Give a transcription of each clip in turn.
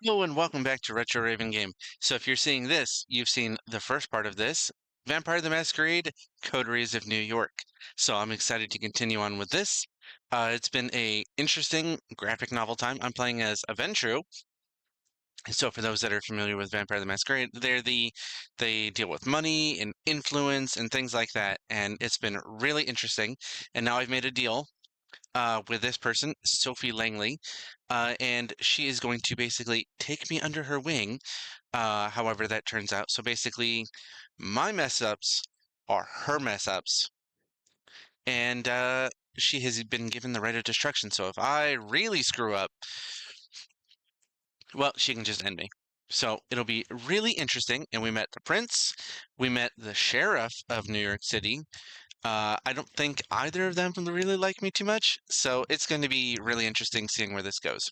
Hello and welcome back to Retro Raven Game. So if you're seeing this, you've seen the first part of this, Vampire the Masquerade, Coteries of New York. So I'm excited to continue on with this. It's been a interesting graphic novel time. I'm playing as Aventru. So for those that are familiar with Vampire the Masquerade, they deal with money and influence and things like that, and it's been really interesting. And now I've made a deal with this person, Sophie Langley, and she is going to basically take me under her wing, however that turns out. So basically, my mess ups are her mess ups, and she has been given the right of destruction. So if I really screw up, well, she can just end me. So it'll be really interesting. And we met the prince, we met the sheriff of New York City. I don't think either of them really like me too much, so it's going to be really interesting seeing where this goes.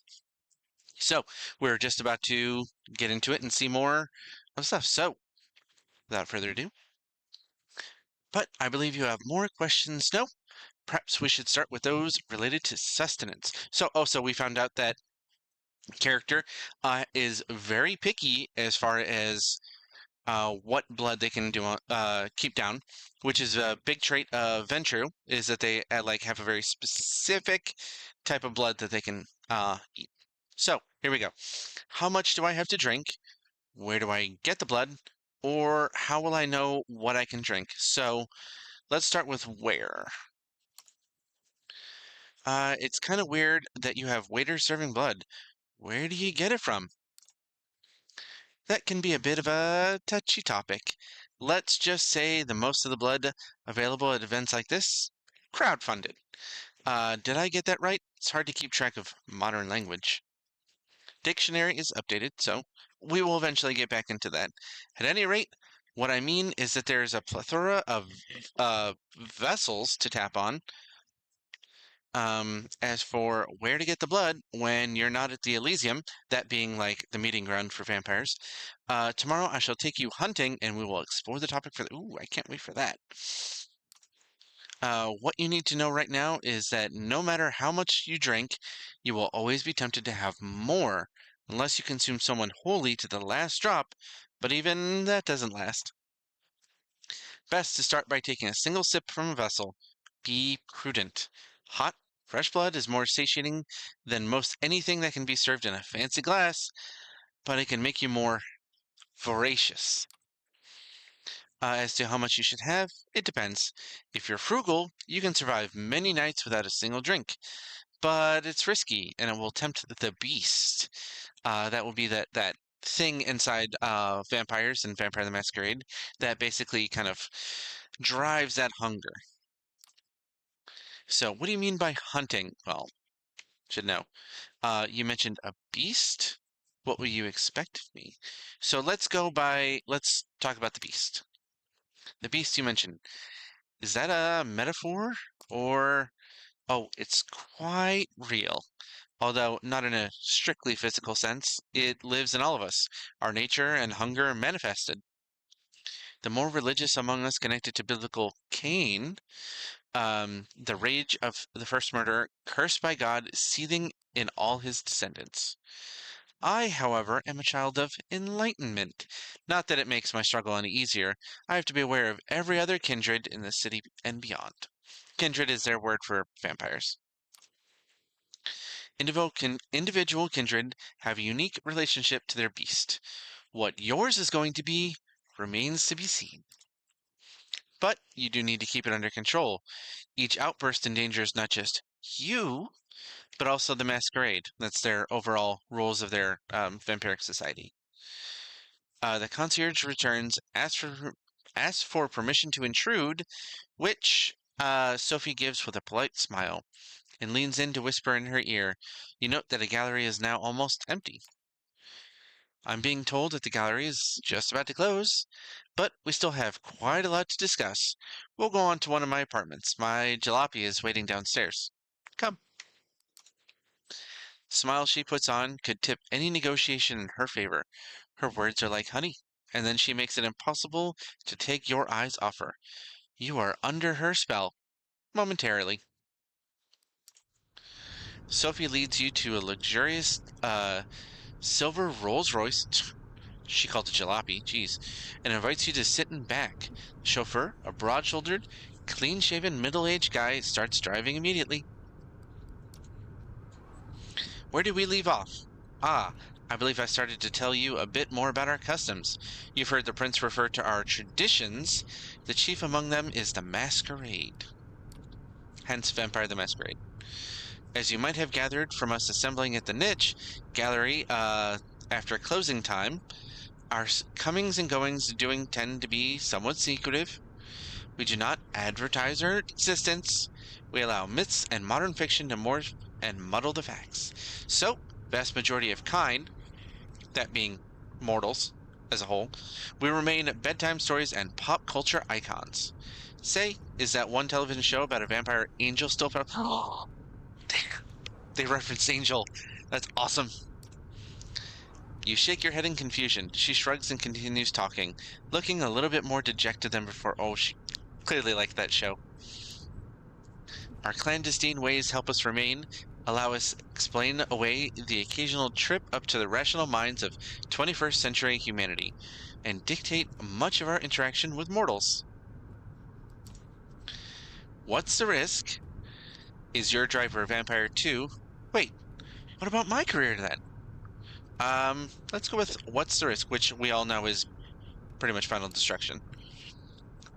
So we're just about to get into it and see more of stuff. So without further ado, but I believe you have more questions. No, perhaps we should start with those related to sustenance. So also we found out that character is very picky as far as what blood they can do keep down, which is a big trait of Ventru, is that they like have a very specific type of blood that they can eat. So here we go. How much do I have to drink? Where do I get the blood? Or how will I know what I can drink? So let's start with where. It's kind of weird that you have waiters serving blood. Where do you get it from? That can be a bit of a touchy topic. Let's just say the most of the blood available at events like this, crowdfunded. Did I get that right? It's hard to keep track of modern language. Dictionary is updated, so we will eventually get back into that. At any rate, what I mean is that there's a plethora of vessels to tap on. As for where to get the blood when you're not at the Elysium, that being like the meeting ground for vampires, tomorrow I shall take you hunting and we will explore the topic for the. Ooh, I can't wait for that. What you need to know right now is that no matter how much you drink, you will always be tempted to have more unless you consume someone wholly to the last drop, but even that doesn't last. Best to start by taking a single sip from a vessel. Be prudent. Hot, fresh blood is more satiating than most anything that can be served in a fancy glass, but it can make you more voracious. As to how much you should have, it depends. If you're frugal, you can survive many nights without a single drink, but it's risky and it will tempt the beast. That will be that thing inside vampires and Vampire the Masquerade that basically kind of drives that hunger. So, what do you mean by hunting? Well, should know. You mentioned a beast. What will you expect of me? So let's talk about the beast. The beast you mentioned. Is that a metaphor? Or, oh, it's quite real. Although not in a strictly physical sense, it lives in all of us, our nature and hunger manifested. The more religious among us connected to biblical Cain, the rage of the first murderer, cursed by God, seething in all his descendants. I, however, am a child of enlightenment. Not that it makes my struggle any easier. I have to be aware of every other kindred in the city and beyond. Kindred is their word for vampires. Individual kindred have a unique relationship to their beast. What yours is going to be remains to be seen. But you do need to keep it under control. Each outburst endangers not just you, but also the masquerade. That's their overall rules of their vampiric society. The concierge returns, asks for permission to intrude, which Sophie gives with a polite smile, and leans in to whisper in her ear. You note that the gallery is now almost empty. I'm being told that the gallery is just about to close, but we still have quite a lot to discuss. We'll go on to one of my apartments. My jalopy is waiting downstairs. Come. Smile she puts on could tip any negotiation in her favor. Her words are like honey, and then she makes it impossible to take your eyes off her. You are under her spell, momentarily. Sophie leads you to a luxurious silver Rolls Royce. She called it jalopy, geez, and invites you to sit in back. The chauffeur, a broad-shouldered, clean-shaven, middle-aged guy, starts driving immediately. Where did we leave off? Ah, I believe I started to tell you a bit more about our customs. You've heard the prince refer to our traditions. The chief among them is the Masquerade. Hence Vampire the Masquerade. As you might have gathered from us assembling at the niche gallery after closing time, our comings and goings doing tend to be somewhat secretive. We do not advertise our existence. We allow myths and modern fiction to morph and muddle the facts. So, vast majority of kind, that being mortals as a whole, we remain bedtime stories and pop culture icons. Say, is that one television show about a vampire angel still? They referenced Angel. That's awesome. You shake your head in confusion. She shrugs and continues talking, looking a little bit more dejected than before. Oh, she clearly liked that show. Our clandestine ways help us remain, allow us explain away the occasional trip up to the rational minds of 21st century humanity, and dictate much of our interaction with mortals. What's the risk? Is your driver a vampire too? Wait, what about my career then? Let's go with what's the risk, which we all know is pretty much final destruction.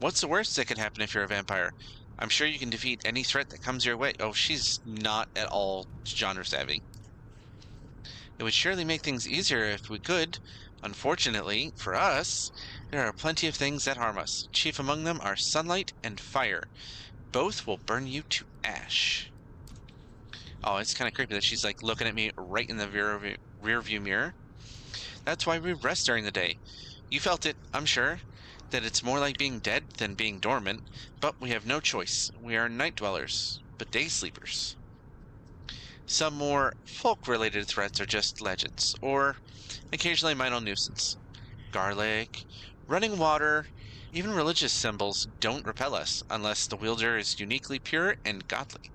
What's the worst that could happen if you're a vampire? I'm sure you can defeat any threat that comes your way. Oh, she's not at all genre savvy. It would surely make things easier if we could. Unfortunately, for us, there are plenty of things that harm us. Chief among them are sunlight and fire. Both will burn you to ash. Oh, it's kind of creepy that she's like looking at me right in the rear view mirror. That's why we rest during the day. You felt it, I'm sure, that it's more like being dead than being dormant, but we have no choice. We are night dwellers, but day sleepers. Some more folk-related threats are just legends, or occasionally minor nuisance. Garlic, running water, even religious symbols don't repel us unless the wielder is uniquely pure and godly.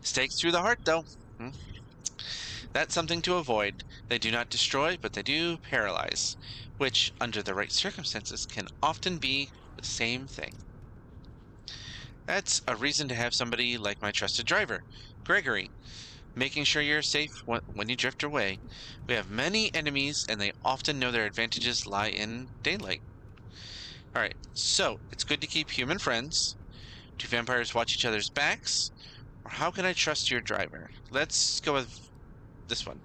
Stakes through the heart, though. That's something to avoid. They do not destroy, but they do paralyze, which, under the right circumstances, can often be the same thing. That's a reason to have somebody like my trusted driver, Gregory, making sure you're safe when you drift away. We have many enemies, and they often know their advantages lie in daylight. Alright, so it's good to keep human friends. Do vampires watch each other's backs? Or how can I trust your driver? Let's go with this one.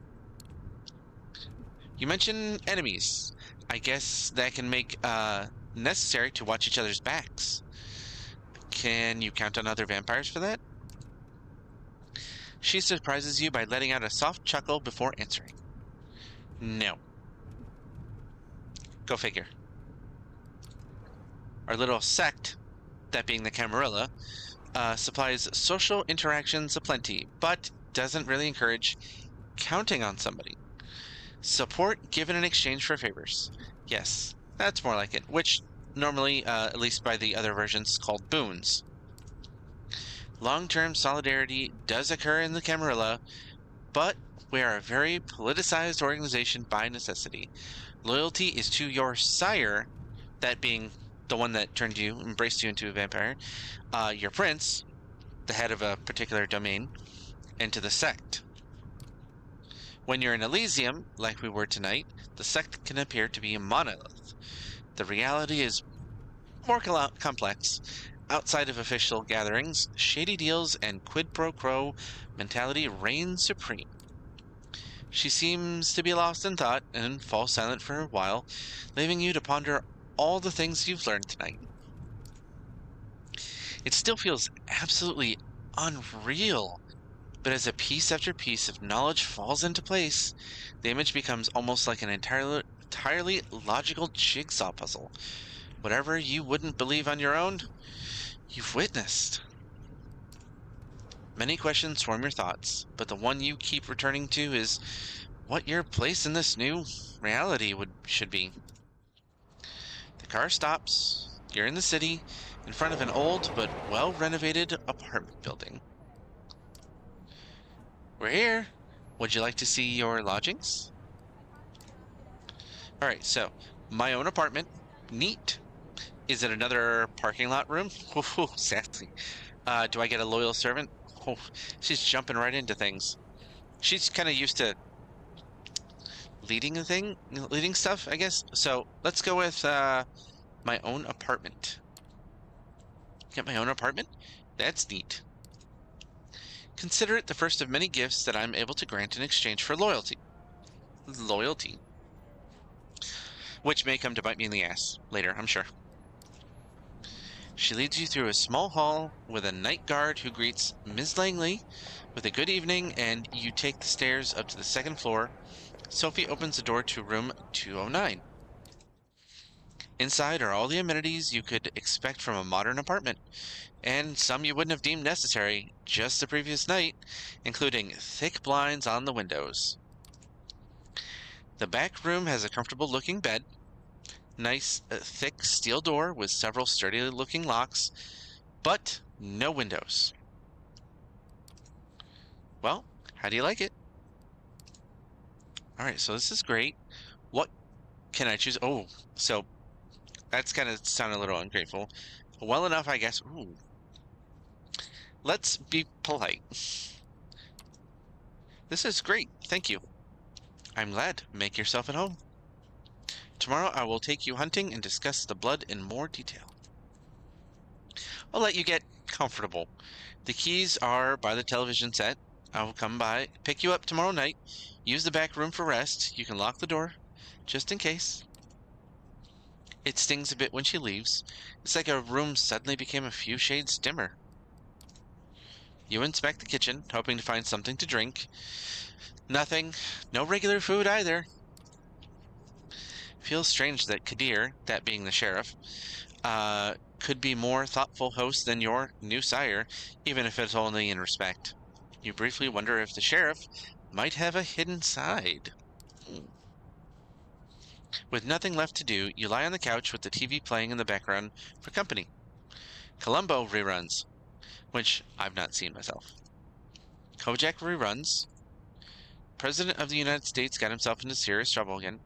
You mentioned enemies. I guess that can make necessary to watch each other's backs. Can you count on other vampires for that? She surprises you by letting out a soft chuckle before answering. No. Go figure. Our little sect, that being the Camarilla, supplies social interactions aplenty, but doesn't really encourage counting on somebody. Support given in exchange for favors. Yes, that's more like it, which normally, at least by the other versions, called boons. Long-term solidarity does occur in the Camarilla, but we are a very politicized organization by necessity. Loyalty is to your sire, that being the one that turned you, embraced you into a vampire, your prince, the head of a particular domain, and to the sect. When you're in Elysium, like we were tonight, the sect can appear to be a monolith. The reality is more complex. Outside of official gatherings, shady deals and quid pro quo mentality reign supreme. She seems to be lost in thought and falls silent for a while, leaving you to ponder all the things you've learned tonight. It still feels absolutely unreal, but as a piece after piece of knowledge falls into place, the image becomes almost like an entirely logical jigsaw puzzle. Whatever you wouldn't believe on your own, you've witnessed. Many questions swarm your thoughts, but the one you keep returning to is what your place in this new reality should be. The car stops. You're in the city, in front of an old but well-renovated apartment building. We're here. Would you like to see your lodgings? All right, so my own apartment. Neat. Is it another parking lot room? Ooh, sassy. Do I get a loyal servant? Oh, she's jumping right into things. She's kind of used to leading stuff, I guess. So let's go with my own apartment. Get my own apartment? That's neat. Consider it the first of many gifts that I'm able to grant in exchange for loyalty. Loyalty. Which may come to bite me in the ass later, I'm sure. She leads you through a small hall with a night guard who greets Ms. Langley with a good evening, and you take the stairs up to the second floor. Sophie opens the door to room 209. Inside are all the amenities you could expect from a modern apartment, and some you wouldn't have deemed necessary just the previous night, including thick blinds on the windows. The back room has a comfortable looking bed, nice thick steel door with several sturdy looking locks, but no windows. Well, how do you like it? All right, so this is great. What can I choose? Oh, so that's kind of sound a little ungrateful. Well enough, I guess. Ooh, let's be polite. This is great. Thank you. I'm glad. Make yourself at home. Tomorrow I will take you hunting and discuss the blood in more detail. I'll let you get comfortable. The keys are by the television set. I will come by, pick you up tomorrow night. Use the back room for rest. You can lock the door, just in case. It stings a bit when she leaves. It's like a room suddenly became a few shades dimmer. You inspect the kitchen, hoping to find something to drink. Nothing. No regular food either. Feels strange that Kadir, that being the sheriff, could be more thoughtful host than your new sire, even if it's only in respect. You briefly wonder if the sheriff might have a hidden side. With nothing left to do, you lie on the couch with the TV playing in the background for company. Columbo reruns, which I've not seen myself. Kojak reruns. President of the United States got himself into serious trouble again.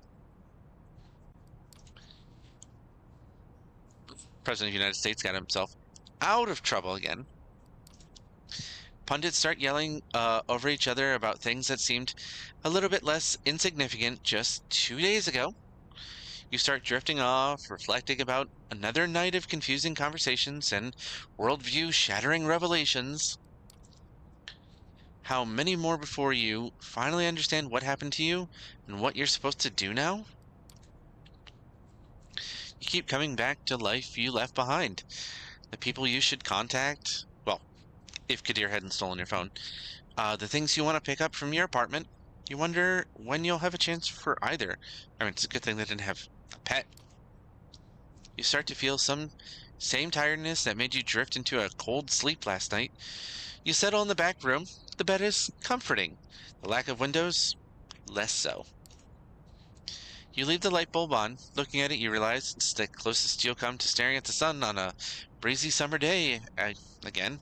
President of the United States got himself out of trouble again. Pundits start yelling over each other about things that seemed a little bit less insignificant just 2 days ago. You start drifting off, reflecting about another night of confusing conversations and worldview shattering revelations. How many more before you finally understand what happened to you and what you're supposed to do now? You keep coming back to life you left behind. The people you should contact. Well, if Kadir hadn't stolen your phone. The things you want to pick up from your apartment. You wonder when you'll have a chance for either. I mean, it's a good thing they didn't have a pet. You start to feel some same tiredness that made you drift into a cold sleep last night. You settle in the back room. The bed is comforting. The lack of windows, less so. You leave the light bulb on. Looking at it, you realize it's the closest you'll come to staring at the sun on a breezy summer day. Again,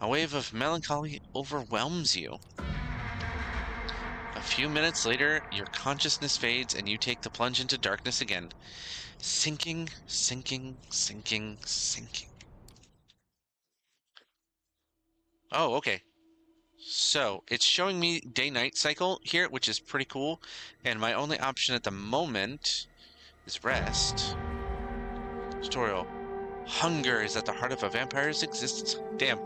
a wave of melancholy overwhelms you. A few minutes later, your consciousness fades and you take the plunge into darkness again. Sinking, sinking, sinking, sinking. Oh, okay. So it's showing me day-night cycle here, which is pretty cool. And my only option at the moment is rest. Tutorial. Hunger is at the heart of a vampire's existence. Damn.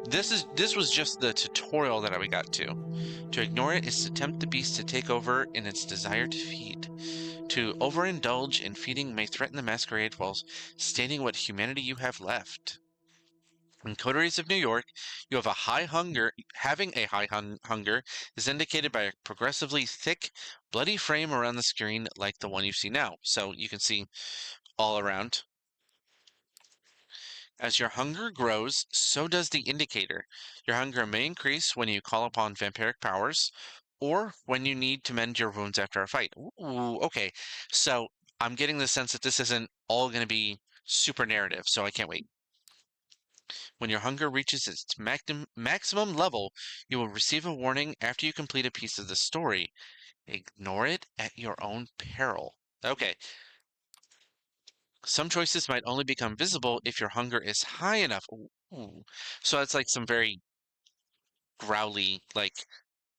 This was just the tutorial that we got to. To ignore it is to tempt the beast to take over in its desire to feed. To overindulge in feeding may threaten the masquerade while stating what humanity you have left. In Coteries of New York, you have a high hunger. Having a high hunger is indicated by a progressively thick, bloody frame around the screen like the one you see now. So you can see all around. As your hunger grows, so does the indicator. Your hunger may increase when you call upon vampiric powers, or when you need to mend your wounds after a fight. Ooh, okay. So I'm getting the sense that this isn't all going to be super narrative, so I can't wait. When your hunger reaches its maximum level, you will receive a warning after you complete a piece of the story. Ignore it at your own peril. Okay, some choices might only become visible if your hunger is high enough. Ooh. So that's like some very growly, like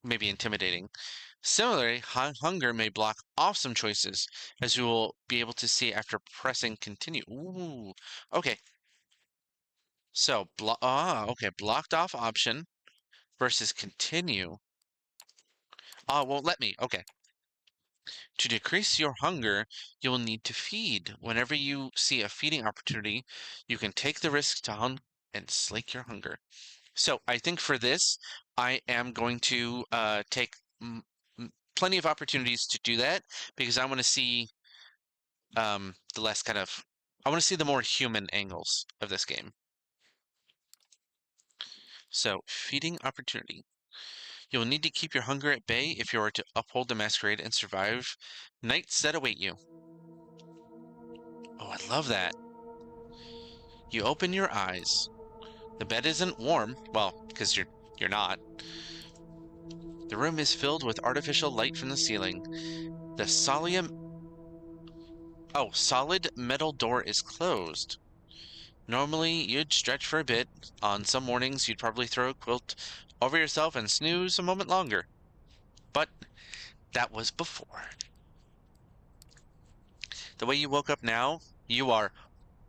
maybe intimidating. Similarly, high hunger may block off some choices, as you will be able to see after pressing continue. Ooh. Okay, so okay, blocked off option versus continue. Won't let me. Okay. To decrease your hunger, you will need to feed. Whenever you see a feeding opportunity, you can take the risk to hunt and slake your hunger. So I think for this, I am going to take plenty of opportunities to do that because I want to see the less kind of, I want to see the more human angles of this game. So feeding opportunity. You'll need to keep your hunger at bay if you are to uphold the masquerade and survive nights that await you. Oh, I love that. You open your eyes. The bed isn't warm, well, because you're not. The room is filled with artificial light from the ceiling. The solid metal door is closed. Normally, you'd stretch for a bit. On some mornings, you'd probably throw a quilt over yourself and snooze a moment longer. But that was before. The way you woke up now, you are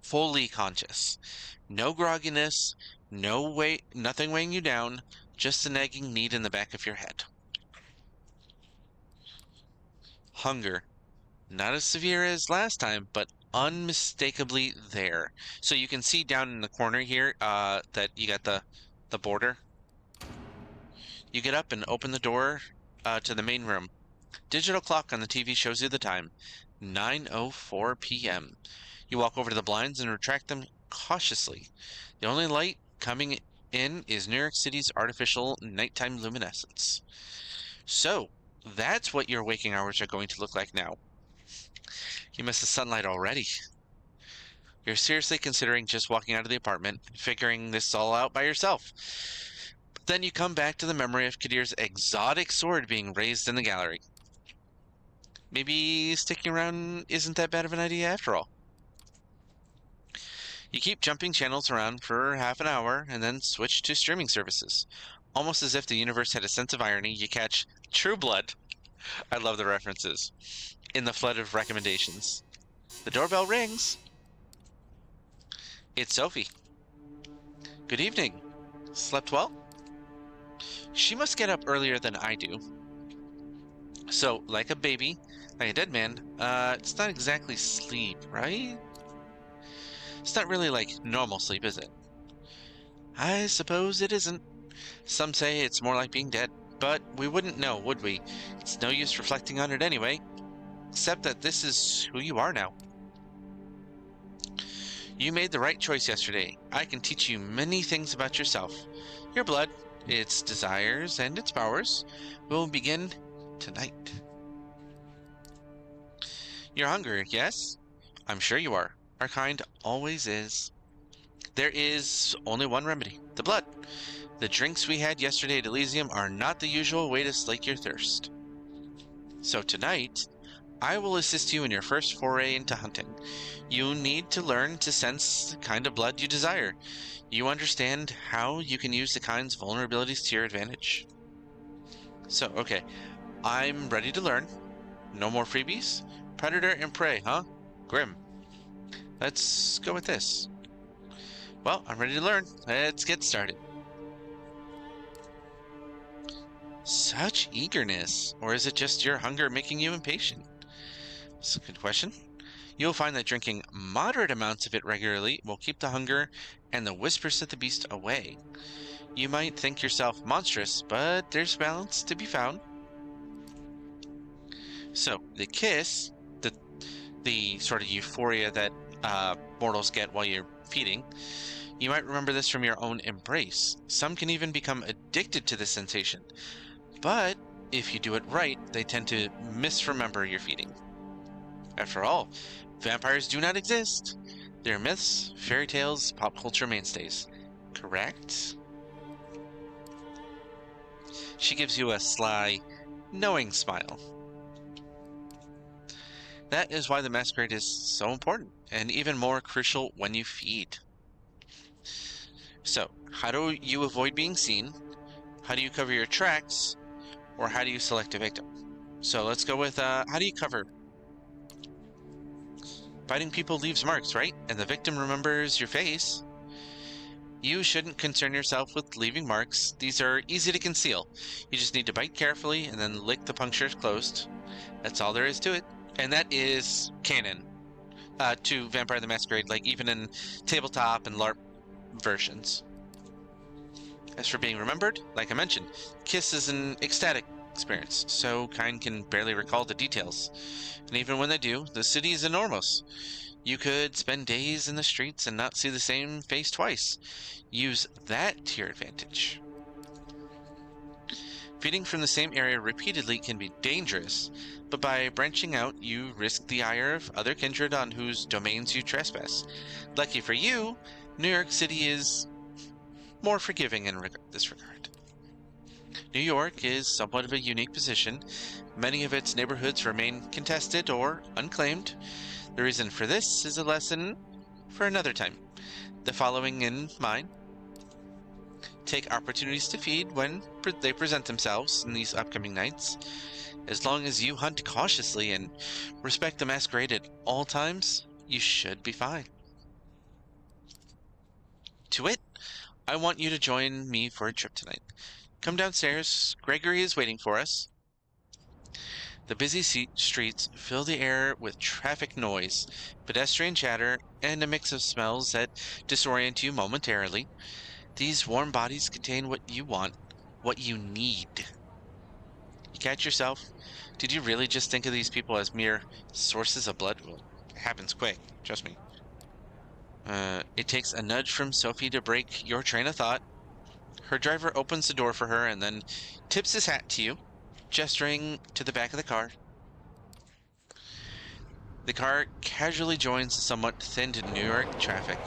fully conscious. No grogginess, nothing weighing you down, just a nagging need in the back of your head. Hunger. Not as severe as last time, but unmistakably there. So you can see down in the corner here that you got the border. You get up and open the door to the main room. Digital clock on the TV shows you the time, 9:04 p.m. You walk over to the blinds and retract them cautiously. The only light coming in is New York City's artificial nighttime luminescence. So, that's what your waking hours are going to look like now. You missed the sunlight already. You're seriously considering just walking out of the apartment, figuring this all out by yourself. But then you come back to the memory of Kadir's exotic sword being raised in the gallery. Maybe sticking around isn't that bad of an idea after all. You keep jumping channels around for half an hour and then switch to streaming services. Almost as if the universe had a sense of irony, you catch True Blood. I love the references. In the flood of recommendations. The doorbell rings. It's Sophie. Good evening. Slept well? She must get up earlier than I do. So, like a baby, like a dead man, it's not exactly sleep, right? It's not really like normal sleep, is it? I suppose it isn't. Some say it's more like being dead, but we wouldn't know, would we? It's no use reflecting on it anyway, except that this is who you are now. You made the right choice yesterday. I can teach you many things about yourself. Your blood, its desires, and its powers will begin tonight. You're hungry, yes? I'm sure you are. Our kind always is. There is only one remedy, the blood. The drinks we had yesterday at Elysium are not the usual way to slake your thirst. So tonight, I will assist you in your first foray into hunting. You need to learn to sense the kind of blood you desire. You understand how you can use the kind's vulnerabilities to your advantage. So, okay, I'm ready to learn. No more freebies? Predator and prey, huh? Grim. Let's go with this. Well, I'm ready to learn. Let's get started. Such eagerness, or is it just your hunger making you impatient? That's a good question. You'll find that drinking moderate amounts of it regularly will keep the hunger and the whispers of the beast away. You might think yourself monstrous, but there's balance to be found. So, the kiss, the sort of euphoria that mortals get while you're feeding, you might remember this from your own embrace. Some can even become addicted to this sensation. But if you do it right, they tend to misremember your feeding. After all, vampires do not exist. They're myths, fairy tales, pop culture mainstays. correct? She gives you a sly, knowing smile. That is why the masquerade is so important, and even more crucial when you feed. So, how do you avoid being seen? How do you cover your tracks? Or how do you select a victim? So let's go with how do you cover? Fighting people leaves marks, right? And the victim remembers your face. You shouldn't concern yourself with leaving marks. These are easy to conceal. You just need to bite carefully and then lick the punctures closed. That's all there is to it. And that is canon to Vampire the Masquerade, like even in tabletop and LARP versions. As for being remembered, like I mentioned, Kiss is an ecstatic experience, so Kind can barely recall the details. And even when they do, the city is enormous. You could spend days in the streets and not see the same face twice. Use that to your advantage. Feeding from the same area repeatedly can be dangerous, but by branching out, you risk the ire of other kindred on whose domains you trespass. Lucky for you, New York City is more forgiving in this regard. New York is somewhat of a unique position. Many of its neighborhoods remain contested or unclaimed. The reason for this is a lesson for another time. The following in mind. Take opportunities to feed when they present themselves in these upcoming nights. As long as you hunt cautiously and respect the masquerade at all times, you should be fine. To it, I want you to join me for a trip tonight. Come downstairs. Gregory is waiting for us. The busy streets fill the air with traffic noise, pedestrian chatter, and a mix of smells that disorient you momentarily. These warm bodies contain what you want, what you need. You catch yourself? Did you really just think of these people as mere sources of blood? Well, it happens quick, trust me. It takes a nudge from Sophie to break your train of thought. Her driver opens the door for her and then tips his hat to you, gesturing to the back of the car. The car casually joins the somewhat thinned New York traffic.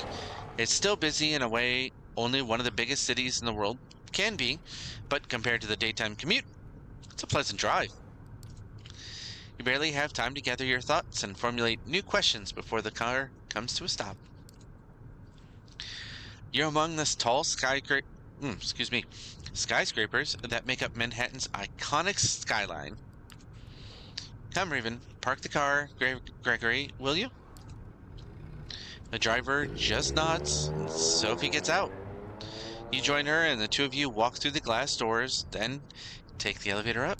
It's still busy in a way only one of the biggest cities in the world can be, but compared to the daytime commute, it's a pleasant drive. You barely have time to gather your thoughts and formulate new questions before the car comes to a stop. You're among the tall skyscrapers that make up Manhattan's iconic skyline. Come, Raven, park the car, Gregory, will you? The driver just nods, and Sophie gets out. You join her, and the two of you walk through the glass doors, then take the elevator up.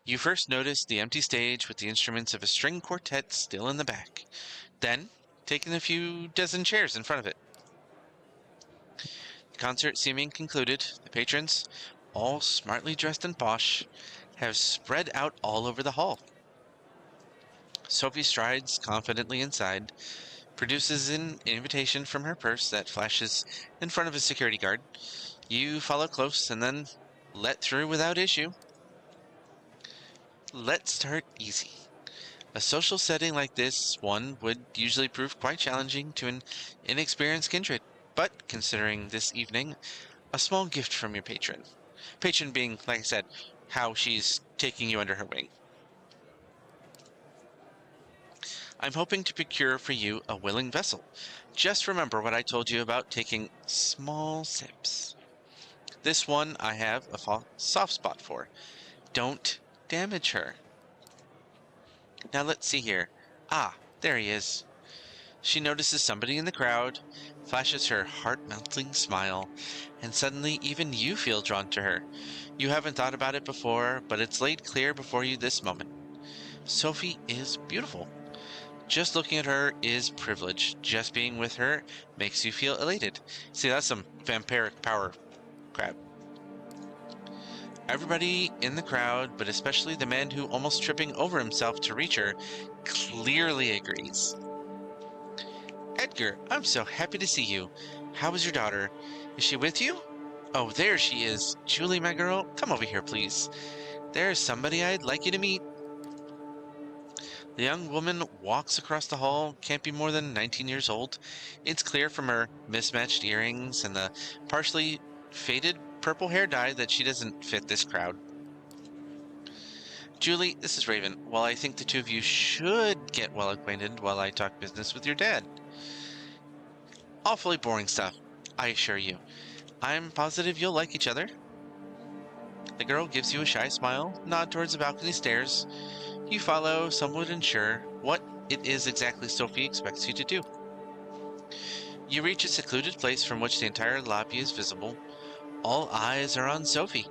You first notice the empty stage with the instruments of a string quartet still in the back, then taking a few dozen chairs in front of it. The concert seeming concluded, the patrons, all smartly dressed and posh, have spread out all over the hall. Sophie strides confidently inside, produces an invitation from her purse that flashes in front of a security guard. You follow close and then let through without issue. Let's start easy. A social setting like this one would usually prove quite challenging to an inexperienced kindred, but considering this evening, a small gift from your patron. Patron being, like I said, how she's taking you under her wing. I'm hoping to procure for you a willing vessel. Just remember what I told you about taking small sips. This one I have a soft spot for. Don't damage her. Now let's see here. Ah, there he is. She notices somebody in the crowd, flashes her heart-melting smile, and suddenly even you feel drawn to her. You haven't thought about it before, but it's laid clear before you this moment. Sophie is beautiful. Just looking at her is privilege. Just being with her makes you feel elated. See, that's some vampiric power crap. Everybody in the crowd, but especially the man who almost tripping over himself to reach her, clearly agrees. Edgar, I'm so happy to see you. How is your daughter? Is she with you? Oh, there she is. Julie, my girl, come over here, please. There's somebody I'd like you to meet. The young woman walks across the hall, can't be more than 19 years old. It's clear from her mismatched earrings and the partially faded purple hair dye that she doesn't fit this crowd. Julie, this is Raven. While I think the two of you should get well acquainted while I talk business with your dad. Awfully boring stuff, I assure you. I'm positive you'll like each other. The girl gives you a shy smile, nod towards the balcony stairs. You follow, somewhat unsure what it is exactly Sophie expects you to do. You reach a secluded place from which the entire lobby is visible. All eyes are on Sophie.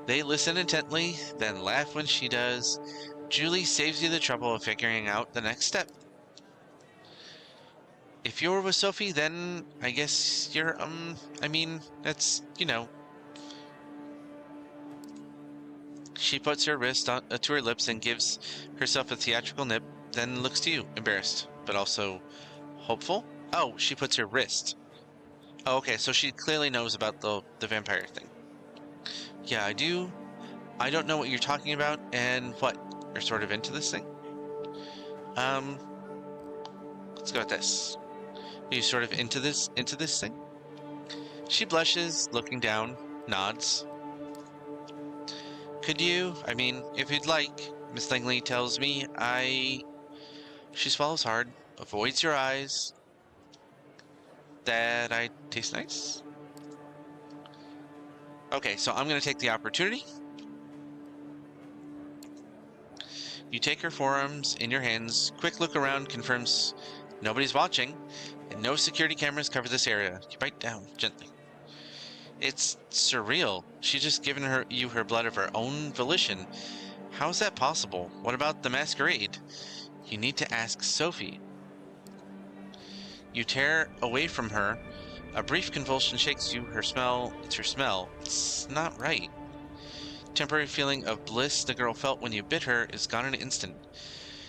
They listen intently, then laugh when she does. Julie saves you the trouble of figuring out the next step. If you're with Sophie, then I guess you're, that's. She puts her wrist to her lips and gives herself a theatrical nip, then looks to you, embarrassed, but also hopeful. Oh, she puts her wrist. Oh, okay, so she clearly knows about the vampire thing. Yeah, I do. I don't know what you're talking about, and what? You're sort of into this thing? Um, let's go with this. Are you sort of into this thing? She blushes, looking down, nods. Could you? I mean, if you'd like. Miss Langley tells me She swallows hard, avoids your eyes. That I taste nice? Okay, so I'm going to take the opportunity. You take her forearms in your hands. Quick look around confirms nobody's watching, and no security cameras cover this area. You bite down gently. It's surreal. She's just given you her blood of her own volition. How is that possible? What about the masquerade? You need to ask Sophie. You tear away from her. A brief convulsion shakes you. It's her smell. It's not right. Temporary feeling of bliss the girl felt when you bit her is gone in an instant.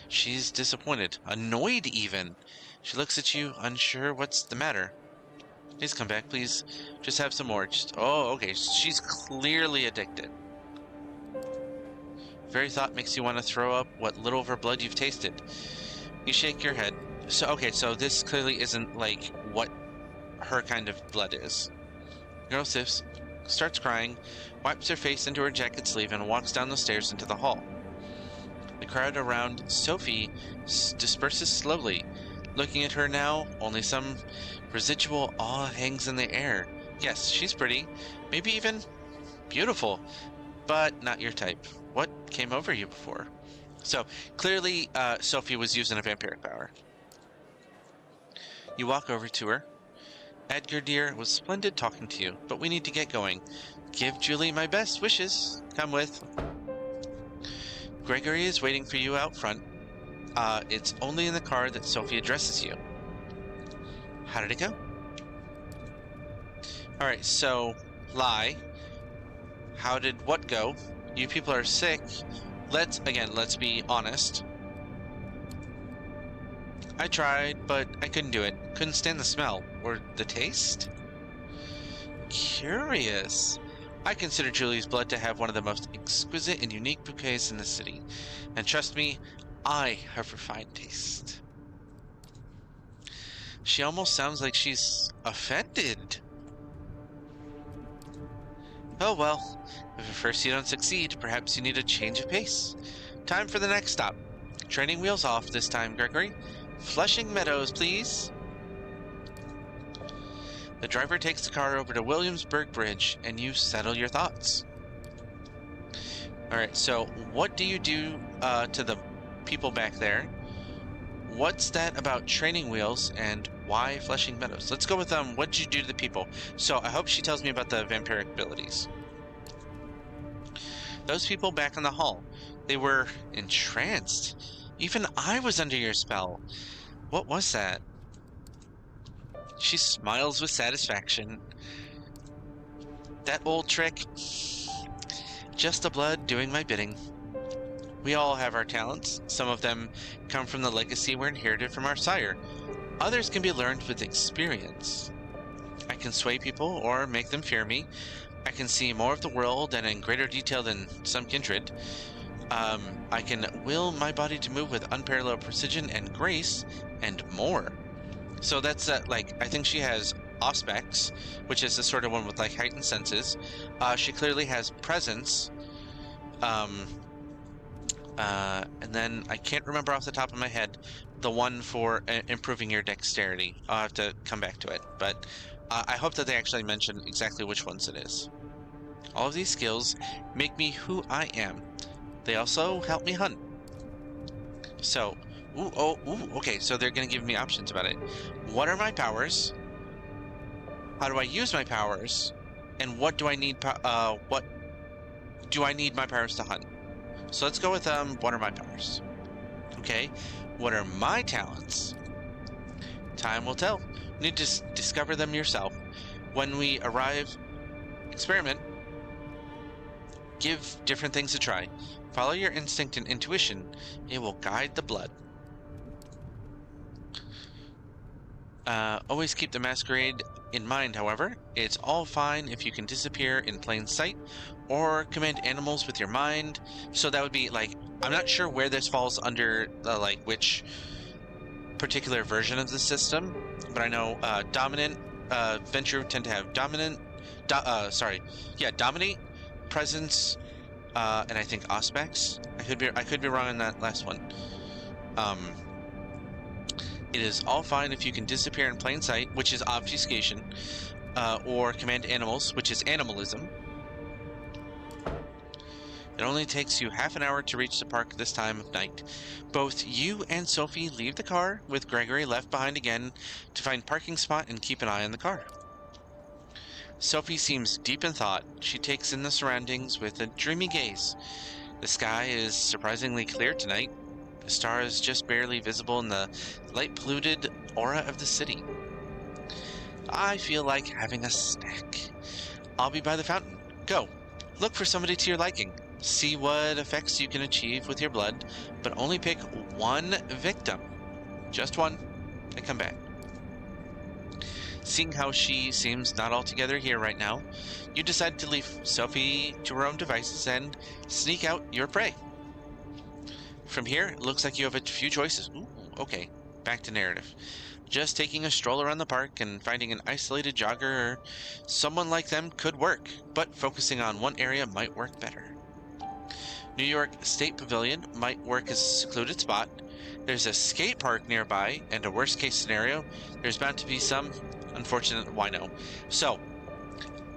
She's disappointed, annoyed even. She looks at you, unsure what's the matter. Please come back, please. Just have some more. Oh, okay. She's clearly addicted. Very thought makes you want to throw up what little of her blood you've tasted. You shake your head. So this clearly isn't like what her kind of blood is. Girl sifts, starts crying, wipes her face into her jacket sleeve, and walks down the stairs into the hall. The crowd around Sophie disperses slowly. Looking at her now, only some residual awe hangs in the air. Yes, she's pretty, maybe even beautiful, but not your type. What came over you before? So, clearly, Sophie was using a vampiric power. You walk over to her. Edgar, dear, it was splendid talking to you, but we need to get going. Give Julie my best wishes. Come with. Gregory is waiting for you out front. It's only in the car that Sophie addresses you. How did it go? Alright, so, lie. How did what go? You people are sick. Let's be honest. I tried, but I couldn't do it. Couldn't stand the smell. Or the taste? Curious. I consider Julie's blood to have one of the most exquisite and unique bouquets in the city. And trust me, I have refined taste. She almost sounds like she's offended. Oh well, if at first you don't succeed, perhaps you need a change of pace. Time for the next stop. Training wheels off this time, Gregory. Flushing Meadows, please. The driver takes the car over to Williamsburg Bridge, and you settle your thoughts. Alright, so what do you do to the people back there? What's that about training wheels, and why Flushing Meadows? Let's go with, what did you do to the people? So I hope she tells me about the vampiric abilities. Those people back in the hall, they were entranced. Even I was under your spell. What was that? She smiles with satisfaction. That old trick. Just the blood doing my bidding. We all have our talents. Some of them come from the legacy we're inherited from our sire. Others can be learned with experience. I can sway people or make them fear me. I can see more of the world and in greater detail than some kindred. I can will my body to move with unparalleled precision and grace, and more. So that's like, I think she has Auspex, which is the sort of one with like heightened senses. She clearly has presence. Um, and then I can't remember off the top of my head the one for improving your dexterity. I'll have to come back to it, but I hope that they actually mention exactly which ones it is. All of these skills make me who I am. They also help me hunt. So, okay, so they're going to give me options about it. What are my powers? How do I use my powers? And what do I need, what do I need my powers to hunt? So let's go with, what are my powers? Okay, what are my talents? Time will tell. You need to discover them yourself. When we arrive, experiment, give different things a try. Follow your instinct and intuition. It will guide the blood. Always keep the masquerade in mind, however. It's all fine if you can disappear in plain sight or command animals with your mind. So that would be like, I'm not sure where this falls under, like, which particular version of the system, but I know dominant venture tend to have dominant, dominate, presence, and I think Auspex. I could be wrong on that last one. Um, it is all fine if you can disappear in plain sight, which is obfuscation, or command animals, which is animalism. It only takes you half an hour to reach the park this time of night. Both you and Sophie leave the car, with Gregory left behind again to find parking spot and keep an eye on the car. Sophie seems deep in thought. She takes in the surroundings with a dreamy gaze. The sky is surprisingly clear tonight. The stars just barely visible in the light-polluted aura of the city. I feel like having a snack. I'll be by the fountain. Go. Look for somebody to your liking. See what effects you can achieve with your blood, but only pick one victim. Just one, and come back. Seeing how she seems not altogether here right now, you decide to leave Sophie to her own devices and sneak out your prey. From here, it looks like you have a few choices. Ooh, okay, back to narrative. Just taking a stroll around the park and finding an isolated jogger or someone like them could work, but focusing on one area might work better. New York State Pavilion might work as a secluded spot. There's a skate park nearby, and a worst case scenario, there's bound to be some unfortunate wino. So,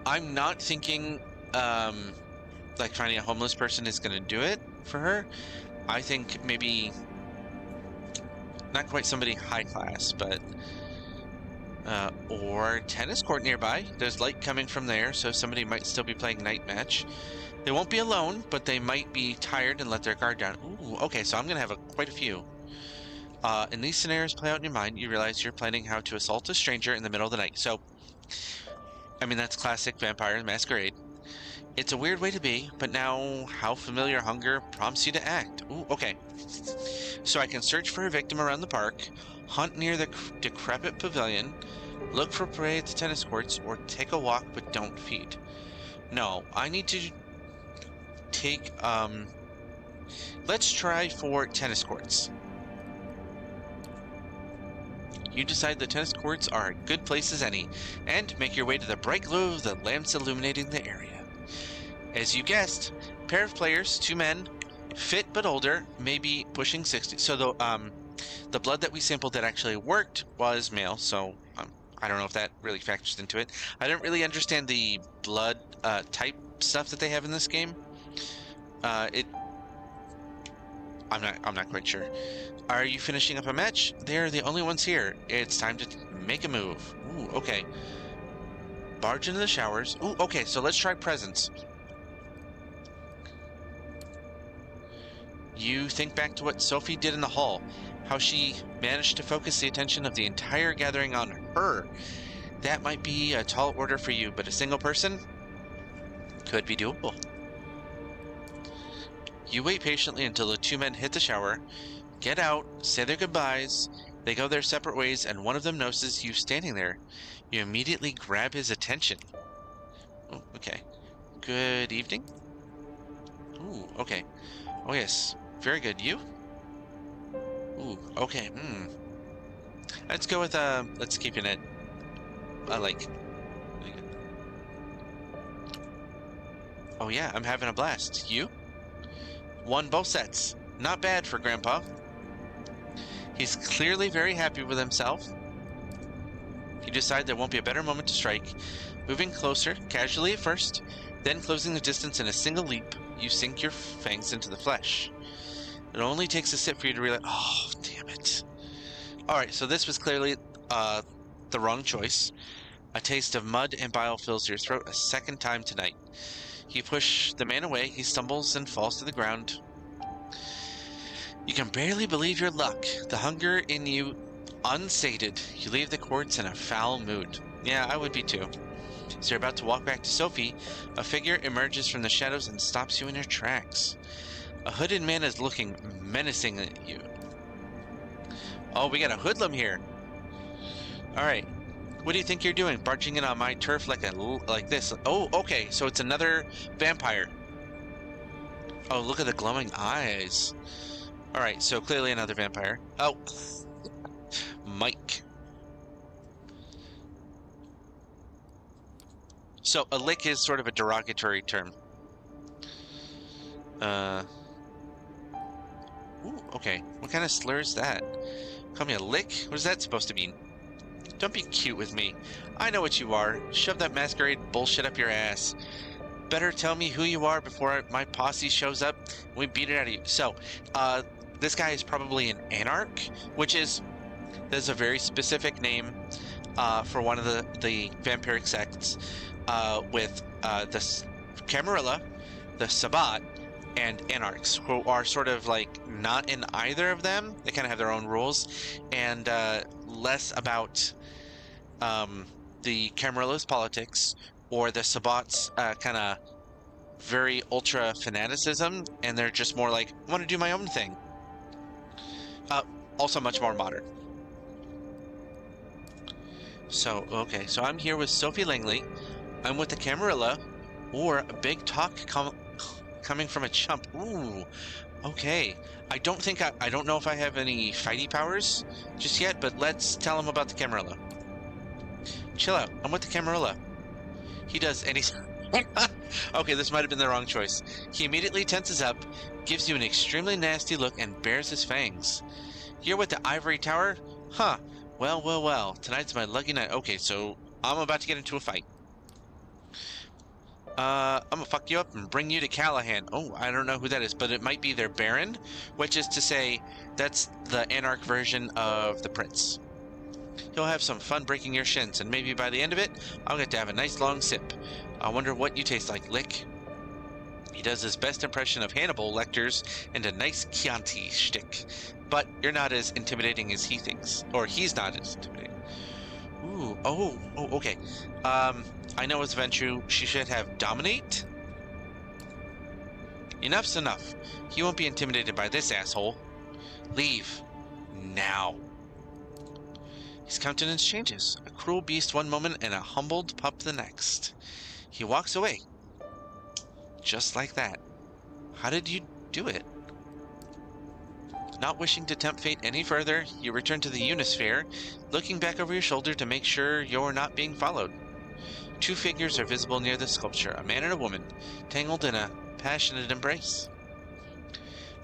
I'm not thinking like finding a homeless person is going to do it for her. I think maybe not quite somebody high class, but or tennis court nearby. There's light coming from there, so somebody might still be playing night match. They won't be alone, but they might be tired and let their guard down. Ooh, okay, so I'm gonna have quite a few. In these scenarios play out in your mind, you realize you're planning how to assault a stranger in the middle of the night. So, I mean, that's classic Vampire Masquerade. It's a weird way to be, but now how familiar hunger prompts you to act. Ooh, okay. So I can search for a victim around the park, hunt near the decrepit pavilion, look for prey at the tennis courts, or take a walk but don't feed. No, I need to take, let's try for tennis courts. You decide the tennis courts are a good place as any, and make your way to the bright glow of the lamps illuminating the area. As you guessed, pair of players, two men, fit but older, maybe pushing 60. So the blood that we sampled that actually worked was male, so I don't know if that really factors into it. I don't really understand the blood type stuff that they have in this game. I'm not quite sure. Are you finishing up a match? They're the only ones here. It's time to make a move. Ooh, okay. Barge into the showers. Ooh, okay, so let's try presence. You think back to what Sophie did in the hall, how she managed to focus the attention of the entire gathering on her. That might be a tall order for you, but a single person could be doable. You wait patiently until the two men hit the shower, get out, say their goodbyes. They go their separate ways, and one of them notices you standing there. You immediately grab his attention. Oh, okay. Good evening. Ooh, okay. Oh, yes. Very good. You? Ooh, okay. Let's go with, let's keep it at, like, oh yeah, I'm having a blast. You? Won both sets. Not bad for Grandpa. He's clearly very happy with himself. You decide there won't be a better moment to strike. Moving closer, casually at first, then closing the distance in a single leap, you sink your fangs into the flesh. It only takes a sip for you to realize, oh, damn it. Alright, so this was clearly the wrong choice. A taste of mud and bile fills your throat a second time tonight. You push the man away, he stumbles and falls to the ground. You can barely believe your luck. The hunger in you unsated. You leave the courts in a foul mood. Yeah, I would be too. So you're about to walk back to Sophie. A figure emerges from the shadows and stops you in your tracks. A hooded man is looking menacing at you. Oh, we got a hoodlum here. All right. What do you think you're doing? Barging in on my turf like this? Oh, okay. So it's another vampire. Oh, look at the glowing eyes. All right. So clearly another vampire. Oh, Mike. So a lick is sort of a derogatory term. Ooh, okay. What kind of slur is that? Call me a lick? What is that supposed to mean? Don't be cute with me. I know what you are. Shove that masquerade bullshit up your ass. Better tell me who you are before my posse shows up and we beat it out of you. So, this guy is probably an anarch, which is, there's a very specific name for one of the vampiric sects with the Camarilla, the Sabbat, and anarchs, who are sort of like not in either of them. They kind of have their own rules, and less about the Camarilla's politics or the Sabbat's kind of very ultra fanaticism, and they're just more like, I want to do my own thing. Also much more modern. So, okay, so I'm here with Sophie Langley. I'm with the Camarilla, or a big talk coming from a chump. Ooh, okay. I don't know if I have any fighty powers just yet, but let's tell him about the Camarilla. Chill out. I'm with the Camarilla. He does any... Okay, this might have been the wrong choice. He immediately tenses up, gives you an extremely nasty look, and bares his fangs. You're with the Ivory Tower? Huh. Well, well, well. Tonight's my lucky night. Okay, so I'm about to get into a fight. I'm gonna fuck you up and bring you to Callahan. Oh, I don't know who that is, but it might be their Baron, which is to say, that's the Anarch version of the Prince. He'll have some fun breaking your shins, and maybe by the end of it, I'll get to have a nice long sip. I wonder what you taste like, Lick. He does his best impression of Hannibal Lecter's and a nice Chianti shtick, but you're not as intimidating as he thinks, or he's not as intimidating. Ooh, oh, okay. I know as Ventrue, she should have dominate. Enough's enough. He won't be intimidated by this asshole. Leave. Now. His countenance changes. A cruel beast one moment and a humbled pup the next. He walks away. Just like that. How did you do it? Not wishing to tempt fate any further, you return to the Unisphere, looking back over your shoulder to make sure you're not being followed. Two figures are visible near the sculpture, a man and a woman, tangled in a passionate embrace.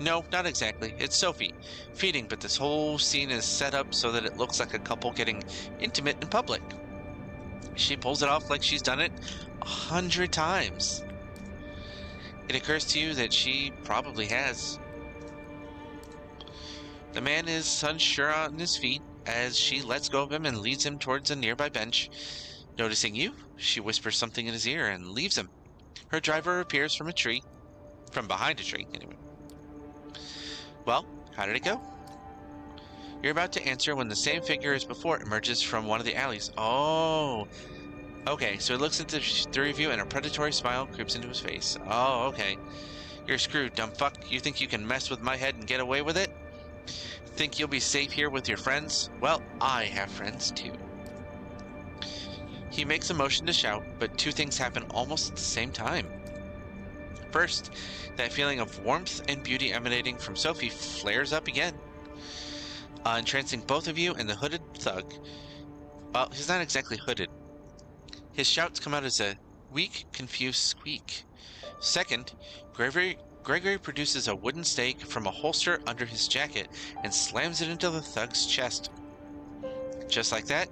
No, not exactly. It's Sophie, feeding, but this whole scene is set up so that it looks like a couple getting intimate in public. She pulls it off like she's done it 100 times. It occurs to you that she probably has. The man is unsure on his feet as she lets go of him and leads him towards a nearby bench. Noticing you, she whispers something in his ear and leaves him. Her driver appears from a tree. From behind a tree, anyway. Well, how did it go? You're about to answer when the same figure as before emerges from one of the alleys. Oh, okay, so he looks at the three of you and a predatory smile creeps into his face. Oh, okay. You're screwed, dumb fuck. You think you can mess with my head and get away with it? Think you'll be safe here with your friends? Well, I have friends too. He makes a motion to shout, but two things happen almost at the same time. First, that feeling of warmth and beauty emanating from Sophie flares up again, entrancing both of you and the hooded thug. Well, he's not exactly hooded. His shouts come out as a weak, confused squeak. Second, Gregory produces a wooden stake from a holster under his jacket and slams it into the thug's chest. Just like that,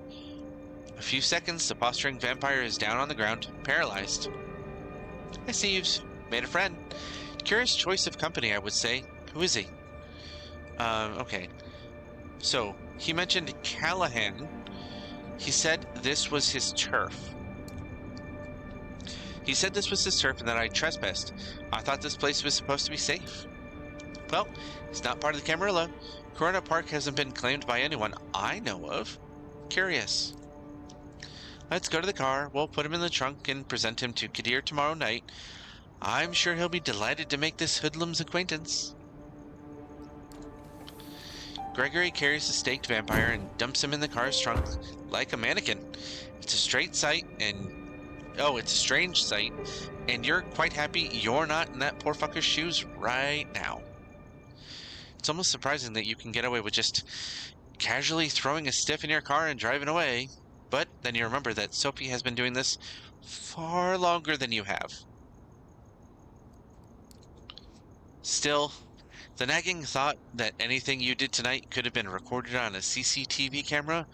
a few seconds, the posturing vampire is down on the ground, paralyzed. I see you've made a friend. Curious choice of company, I would say. Who is he? Okay. So, he mentioned Callahan. He said this was his turf. He said this was his turf and that I trespassed. I thought this place was supposed to be safe. Well, he's not part of the Camarilla. Corona Park hasn't been claimed by anyone I know of. Curious. Let's go to the car. We'll put him in the trunk and present him to Kadir tomorrow night. I'm sure he'll be delighted to make this hoodlum's acquaintance. Gregory carries the staked vampire and dumps him in the car's trunk like a mannequin. It's a straight sight and... Oh, it's a strange sight, and you're quite happy you're not in that poor fucker's shoes right now. It's almost surprising that you can get away with just casually throwing a stiff in your car and driving away. But then you remember that Sophie has been doing this far longer than you have. Still, the nagging thought that anything you did tonight could have been recorded on a CCTV camera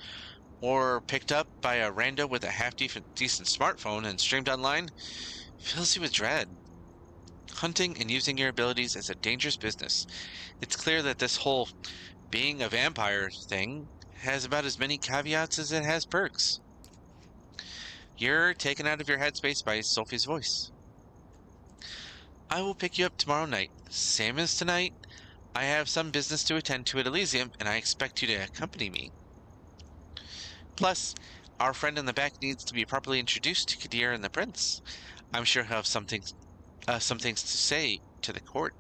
or picked up by a rando with a half-decent smartphone and streamed online fills you with dread. Hunting and using your abilities is a dangerous business. It's clear that this whole being a vampire thing has about as many caveats as it has perks. You're taken out of your headspace by Sophie's voice. I will pick you up tomorrow night. Same as tonight. I have some business to attend to at Elysium, and I expect you to accompany me. Plus, our friend in the back needs to be properly introduced to Kadir and the prince. I'm sure he'll have some things to say to the court.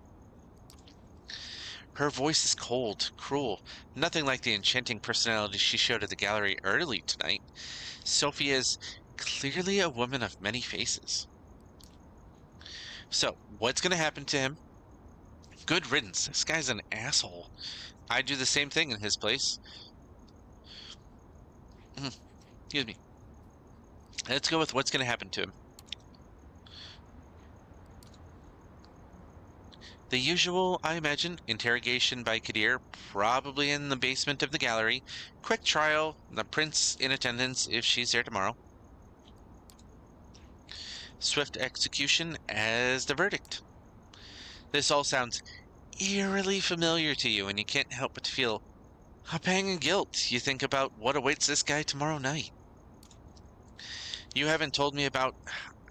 Her voice is cold, cruel, nothing like the enchanting personality she showed at the gallery early tonight. Sophie is clearly a woman of many faces. So, what's going to happen to him? Good riddance. This guy's an asshole. I'd do the same thing in his place. Excuse me. Let's go with what's going to happen to him. The usual, I imagine, interrogation by Kadir, probably in the basement of the gallery. Quick trial, the prince in attendance if she's there tomorrow. Swift execution as the verdict. This all sounds eerily familiar to you, and you can't help but feel a pang of guilt. You think about what awaits this guy tomorrow night. You haven't told me about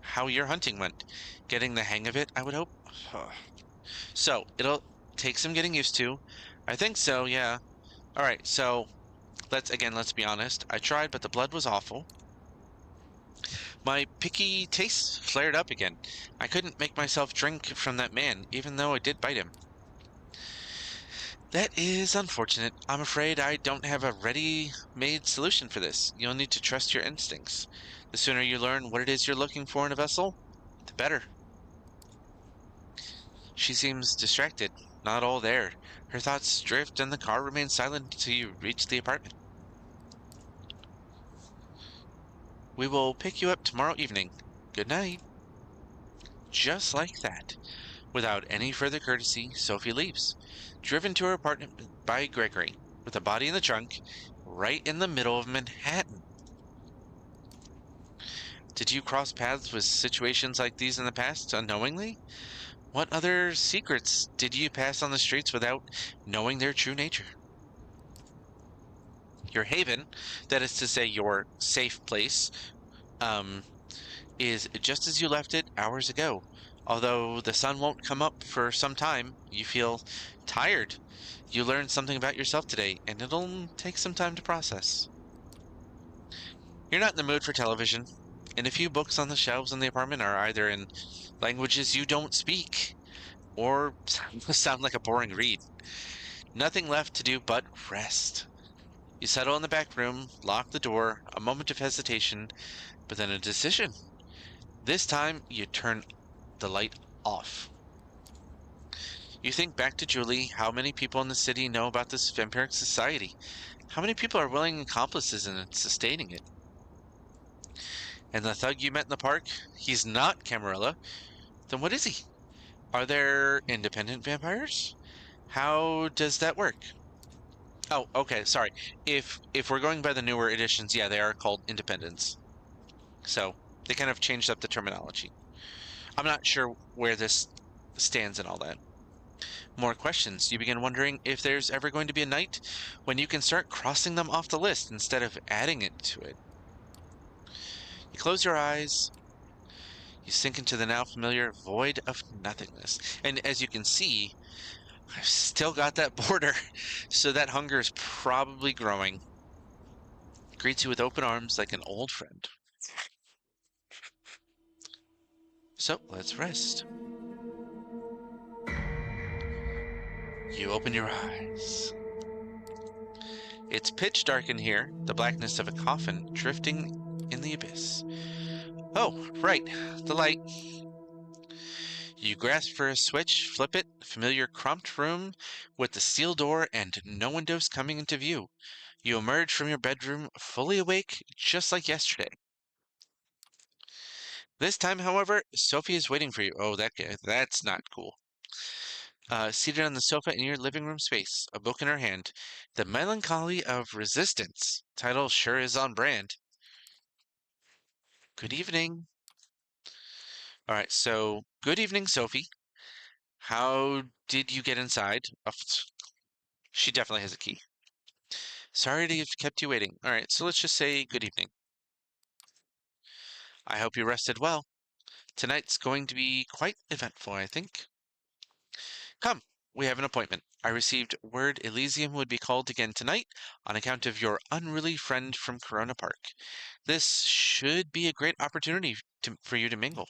how your hunting went. Getting the hang of it, I would hope. So, it'll take some getting used to. I think so, yeah. Alright, so, let's be honest. I tried, but the blood was awful. My picky taste flared up again. I couldn't make myself drink from that man, even though I did bite him. That is unfortunate. I'm afraid I don't have a ready-made solution for this. You'll need to trust your instincts. The sooner you learn what it is you're looking for in a vessel, the better. She seems distracted, not all there. Her thoughts drift and the car remains silent until you reach the apartment. We will pick you up tomorrow evening. Good night. Just like that. Without any further courtesy, Sophie leaves, driven to her apartment by Gregory, with a body in the trunk, right in the middle of Manhattan. Did you cross paths with situations like these in the past, unknowingly? What other secrets did you pass on the streets without knowing their true nature? Your haven, that is to say your safe place, is just as you left it hours ago. Although the sun won't come up for some time, you feel tired. You learned something about yourself today, and it'll take some time to process. You're not in the mood for television, and a few books on the shelves in the apartment are either in languages you don't speak, or sound like a boring read. Nothing left to do but rest. You settle in the back room, lock the door, a moment of hesitation, but then a decision. This time, you turn the light off. You think back to Julie, how many people in the city know about this vampiric society? How many people are willing accomplices in sustaining it? And the thug you met in the park, he's not Camarilla. Then what is he? Are there independent vampires? How does that work? Oh, okay, sorry. If we're going by the newer editions, yeah, they are called independents. So they kind of changed up the terminology. I'm not sure where this stands and all that. More questions. You begin wondering if there's ever going to be a night when you can start crossing them off the list instead of adding it to it. You close your eyes. You sink into the now familiar void of nothingness. And as you can see, I've still got that border, so that hunger is probably growing. Greets you with open arms like an old friend. So let's rest. You open your eyes. It's pitch dark in here, the blackness of a coffin drifting in the abyss. Oh, right, the light. You grasp for a switch, flip it, familiar cramped room with the steel door and no windows coming into view. You emerge from your bedroom fully awake, just like yesterday. This time, however, Sophie is waiting for you. Oh, that's not cool. Seated on the sofa in your living room space, a book in her hand. The Melancholy of Resistance. Title sure is on brand. Good evening. All right, so good evening, Sophie. How did you get inside? Oh, she definitely has a key. Sorry to have kept you waiting. All right, so let's just say good evening. I hope you rested well. Tonight's going to be quite eventful, I think. Come, we have an appointment. I received word Elysium would be called again tonight on account of your unruly friend from Corona Park. This should be a great opportunity for you to mingle.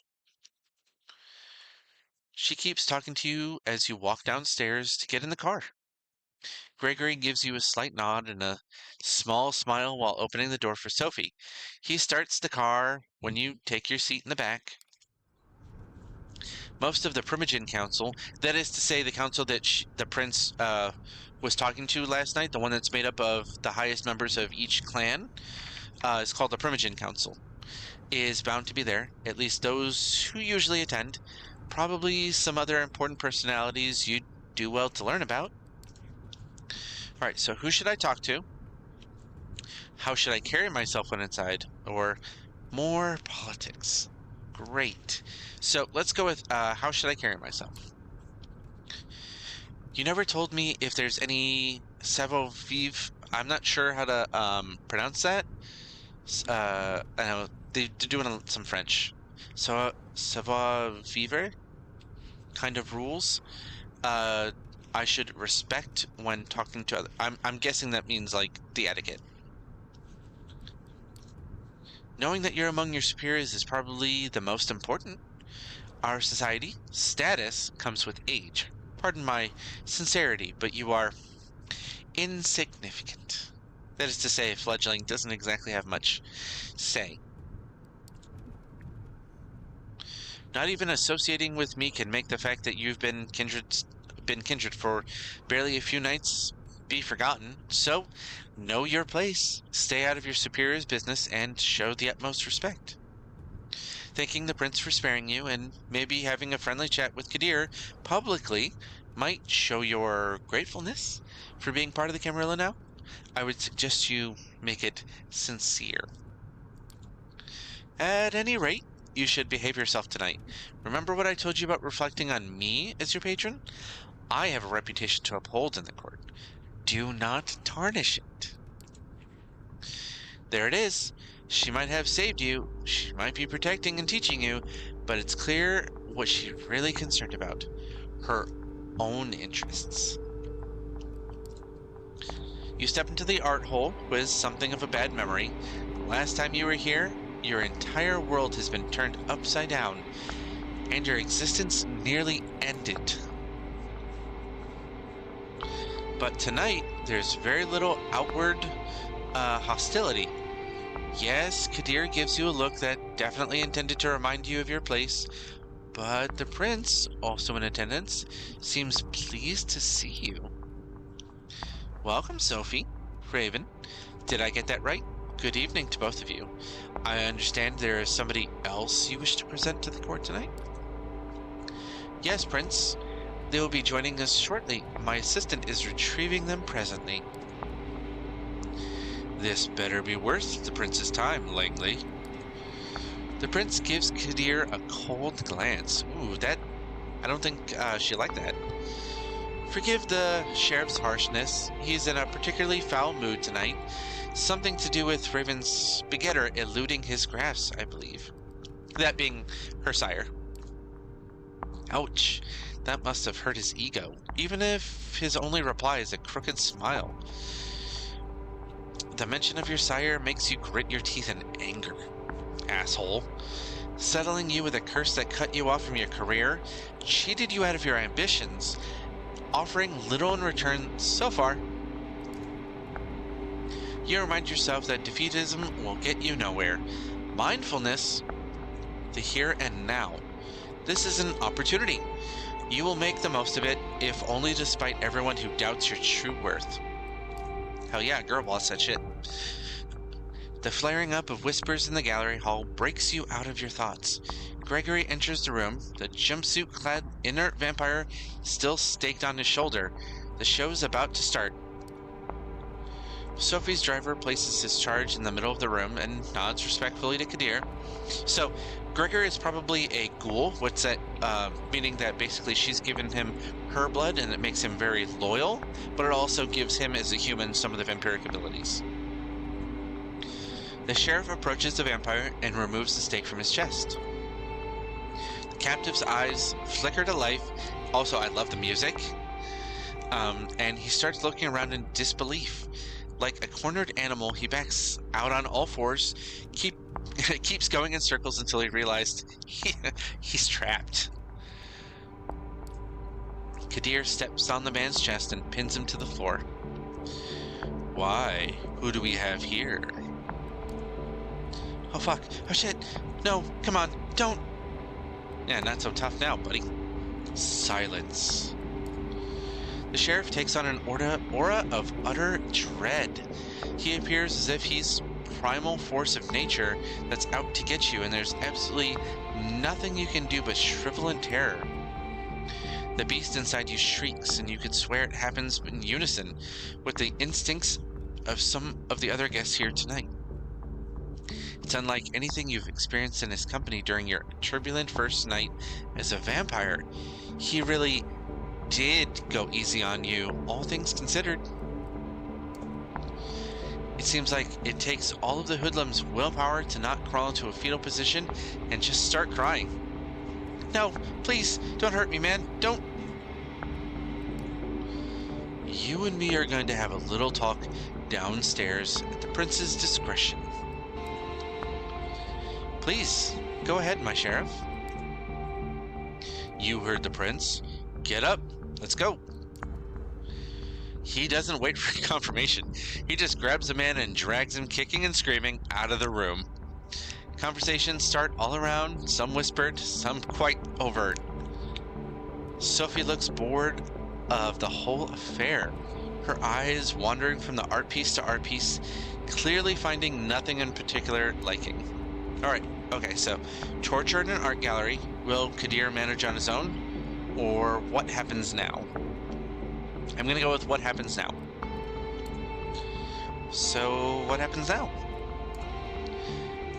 She keeps talking to you as you walk downstairs to get in the car. Gregory gives you a slight nod and a small smile while opening the door for Sophie. He starts the car when you take your seat in the back. Most of the Primogen Council, that is to say the council that the prince was talking to last night, the one that's made up of the highest members of each clan, is called the Primogen Council, is bound to be there, at least those who usually attend. Probably some other important personalities you'd do well to learn about. All right, so who should I talk to? How should I carry myself when inside? Or more politics? Great. So let's go with how should I carry myself? You never told me if there's any savoir-vivre. I'm not sure how to pronounce that. I know they're doing some French. So savoir-vivre kind of rules. Uh, I should respect when talking to other. I'm guessing that means like the etiquette. Knowing that you're among your superiors is probably the most important. Our society status comes with age. Pardon my sincerity, but you are insignificant. That is to say, a fledgling doesn't exactly have much say. Not even associating with me can make the fact that you've been kindred for barely a few nights be forgotten. So, know your place, stay out of your superior's business, and show the utmost respect. Thanking the prince for sparing you, and maybe having a friendly chat with Kadir publicly might show your gratefulness for being part of the Camarilla now. I would suggest you make it sincere. At any rate, you should behave yourself tonight. Remember what I told you about reflecting on me as your patron? I have a reputation to uphold in the court. Do not tarnish it. There it is. She might have saved you, she might be protecting and teaching you, but it's clear what she's really concerned about. Her own interests. You step into the art hole with something of a bad memory. Last time you were here, your entire world has been turned upside down, and your existence nearly ended. But tonight, there's very little outward hostility. Yes, Kadir gives you a look that definitely intended to remind you of your place, but the prince, also in attendance, seems pleased to see you. Welcome, Sophie. Raven, did I get that right? Good evening to both of you. I understand there is somebody else you wish to present to the court tonight? Yes, Prince. They will be joining us shortly. My assistant is retrieving them presently. This better be worth the prince's time, Langley. The prince gives Kadir a cold glance. Ooh, I don't think she liked that. Forgive the sheriff's harshness. He's in a particularly foul mood tonight. Something to do with Raven's begetter eluding his grasp, I believe. That being her sire. Ouch. That must have hurt his ego, even if his only reply is a crooked smile. The mention of your sire makes you grit your teeth in anger, asshole. Settling you with a curse that cut you off from your career, cheated you out of your ambitions, offering little in return so far. You remind yourself that defeatism will get you nowhere. Mindfulness, the here and now. This is an opportunity. You will make the most of it, if only despite everyone who doubts your true worth. Hell yeah, girl boss that shit. The flaring up of whispers in the gallery hall breaks you out of your thoughts. Gregory enters the room, the jumpsuit-clad inert vampire still staked on his shoulder. The show's about to start. Sophie's driver places his charge in the middle of the room and nods respectfully to Kadir. So, Gregory is probably a ghoul. What's that? Meaning that basically she's given him her blood and it makes him very loyal, but it also gives him as a human some of the vampiric abilities. The sheriff approaches the vampire and removes the stake from his chest. The captive's eyes flicker to life. Also, I love the music. And he starts looking around in disbelief. Like a cornered animal, he backs out on all fours, keeps going in circles until he realized he's trapped. Kadir steps on the man's chest and pins him to the floor. Why? Who do we have here? Oh fuck. Oh shit. No, come on, don't. Yeah, not so tough now, buddy. Silence. The sheriff takes on an aura of utter dread. He appears as if he's primal force of nature that's out to get you, and there's absolutely nothing you can do but shrivel in terror. The beast inside you shrieks, and you could swear it happens in unison with the instincts of some of the other guests here tonight. It's unlike anything you've experienced in his company during your turbulent first night as a vampire. He really did go easy on you, all things considered. It seems like it takes all of the hoodlum's willpower to not crawl into a fetal position and just start crying. No, please, don't hurt me, man. Don't. You and me are going to have a little talk downstairs at the prince's discretion. Please, go ahead, my sheriff. You heard the prince. Get up. Let's go. He doesn't wait for confirmation. He just grabs the man and drags him kicking and screaming out of the room. Conversations start all around, some whispered, some quite overt. Sophie looks bored of the whole affair, her eyes wandering from the art piece to art piece, clearly finding nothing in particular liking. Alright, okay, so torture in an art gallery. Will Kadir manage on his own? Or what happens now? I'm gonna go with what happens now. So, what happens now?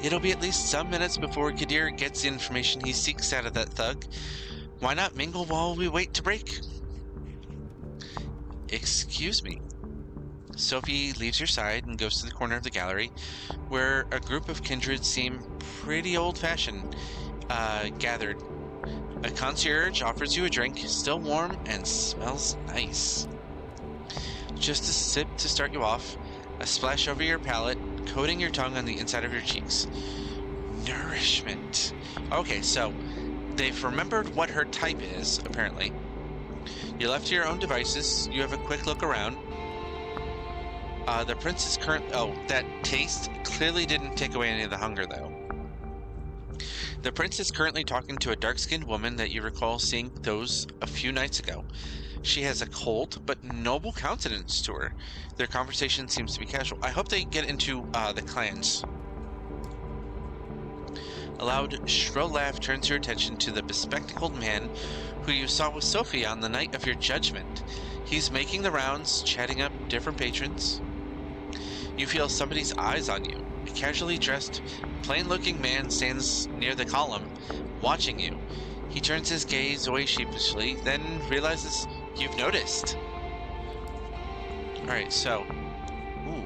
It'll be at least some minutes before Kadir gets the information he seeks out of that thug. Why not mingle while we wait to break? Excuse me. Sophie leaves your side and goes to the corner of the gallery, where a group of kindred seem pretty old-fashioned, gathered. A concierge offers you a drink, still warm and smells nice. Just a sip to start you off, a splash over your palate, coating your tongue on the inside of your cheeks. Nourishment. Okay, so they've remembered what her type is, apparently. You're left to your own devices. You have a quick look around. The prince is that taste clearly didn't take away any of the hunger, though. The prince is currently talking to a dark-skinned woman that you recall seeing those a few nights ago. She has a cold but noble countenance to her. Their conversation seems to be casual. I hope they get into the clans. A loud, shrill laugh turns your attention to the bespectacled man who you saw with Sophie on the night of your judgment. He's making the rounds, chatting up different patrons. You feel somebody's eyes on you. A casually dressed, plain-looking man stands near the column, watching you. He turns his gaze away sheepishly, then realizes you've noticed. Alright, so... Ooh.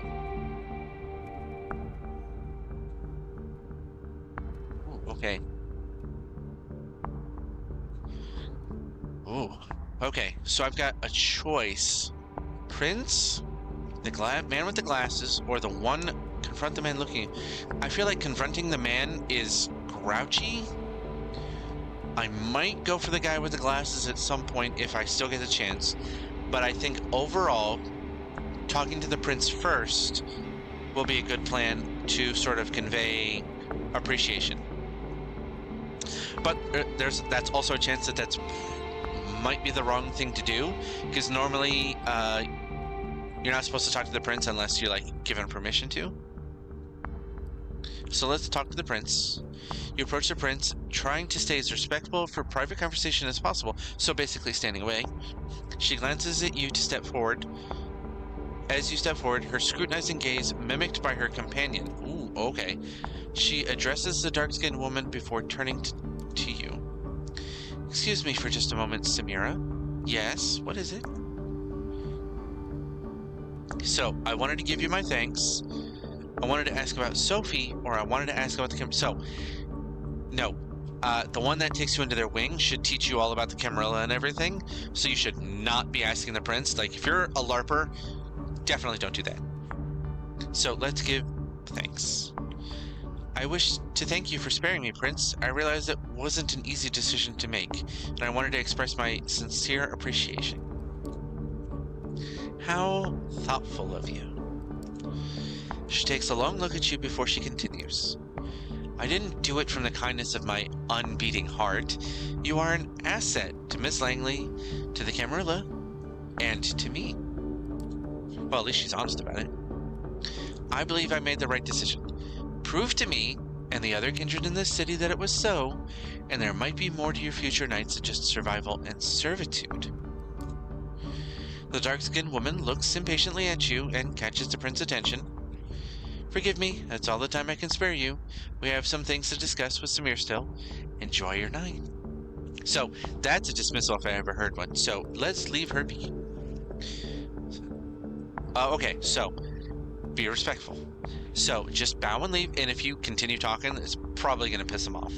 Ooh, okay. Ooh. Okay, so I've got a choice. Prince, the man with the glasses, or the one confront the man looking. I feel like confronting the man is grouchy. I might go for the guy with the glasses at some point if I still get the chance, but I think overall, talking to the prince first will be a good plan to sort of convey appreciation. But that's also a chance that might be the wrong thing to do, because normally you're not supposed to talk to the prince unless you're like given permission to. So let's talk to the prince. You approach the prince, trying to stay as respectful for private conversation as possible, so basically standing away. She glances at you to step forward. As you step forward, her scrutinizing gaze mimicked by her companion. Ooh, okay. She addresses the dark-skinned woman before turning to you. Excuse me for just a moment, Samira. Yes, what is it? So, I wanted to give you my thanks. I wanted to ask about Sophie, or I wanted to ask about the So, no. The one that takes you into their wing should teach you all about the Camarilla and everything, so you should not be asking the prince. Like, if you're a LARPer, definitely don't do that. So, let's give thanks. I wish to thank you for sparing me, Prince. I realized it wasn't an easy decision to make, and I wanted to express my sincere appreciation. How thoughtful of you. She takes a long look at you before she continues. I didn't do it from the kindness of my unbeating heart. You are an asset to Miss Langley, to the Camarilla, and to me. Well, at least she's honest about it. I believe I made the right decision. Prove to me and the other kindred in this city that it was so, and there might be more to your future nights than just survival and servitude. The dark-skinned woman looks impatiently at you and catches the prince's attention. Forgive me, that's all the time I can spare you. We have some things to discuss with Samir still. Enjoy your night. So, that's a dismissal if I ever heard one. So, let's leave her be. Okay, so, be respectful. So, just bow and leave, and if you continue talking, it's probably going to piss him off.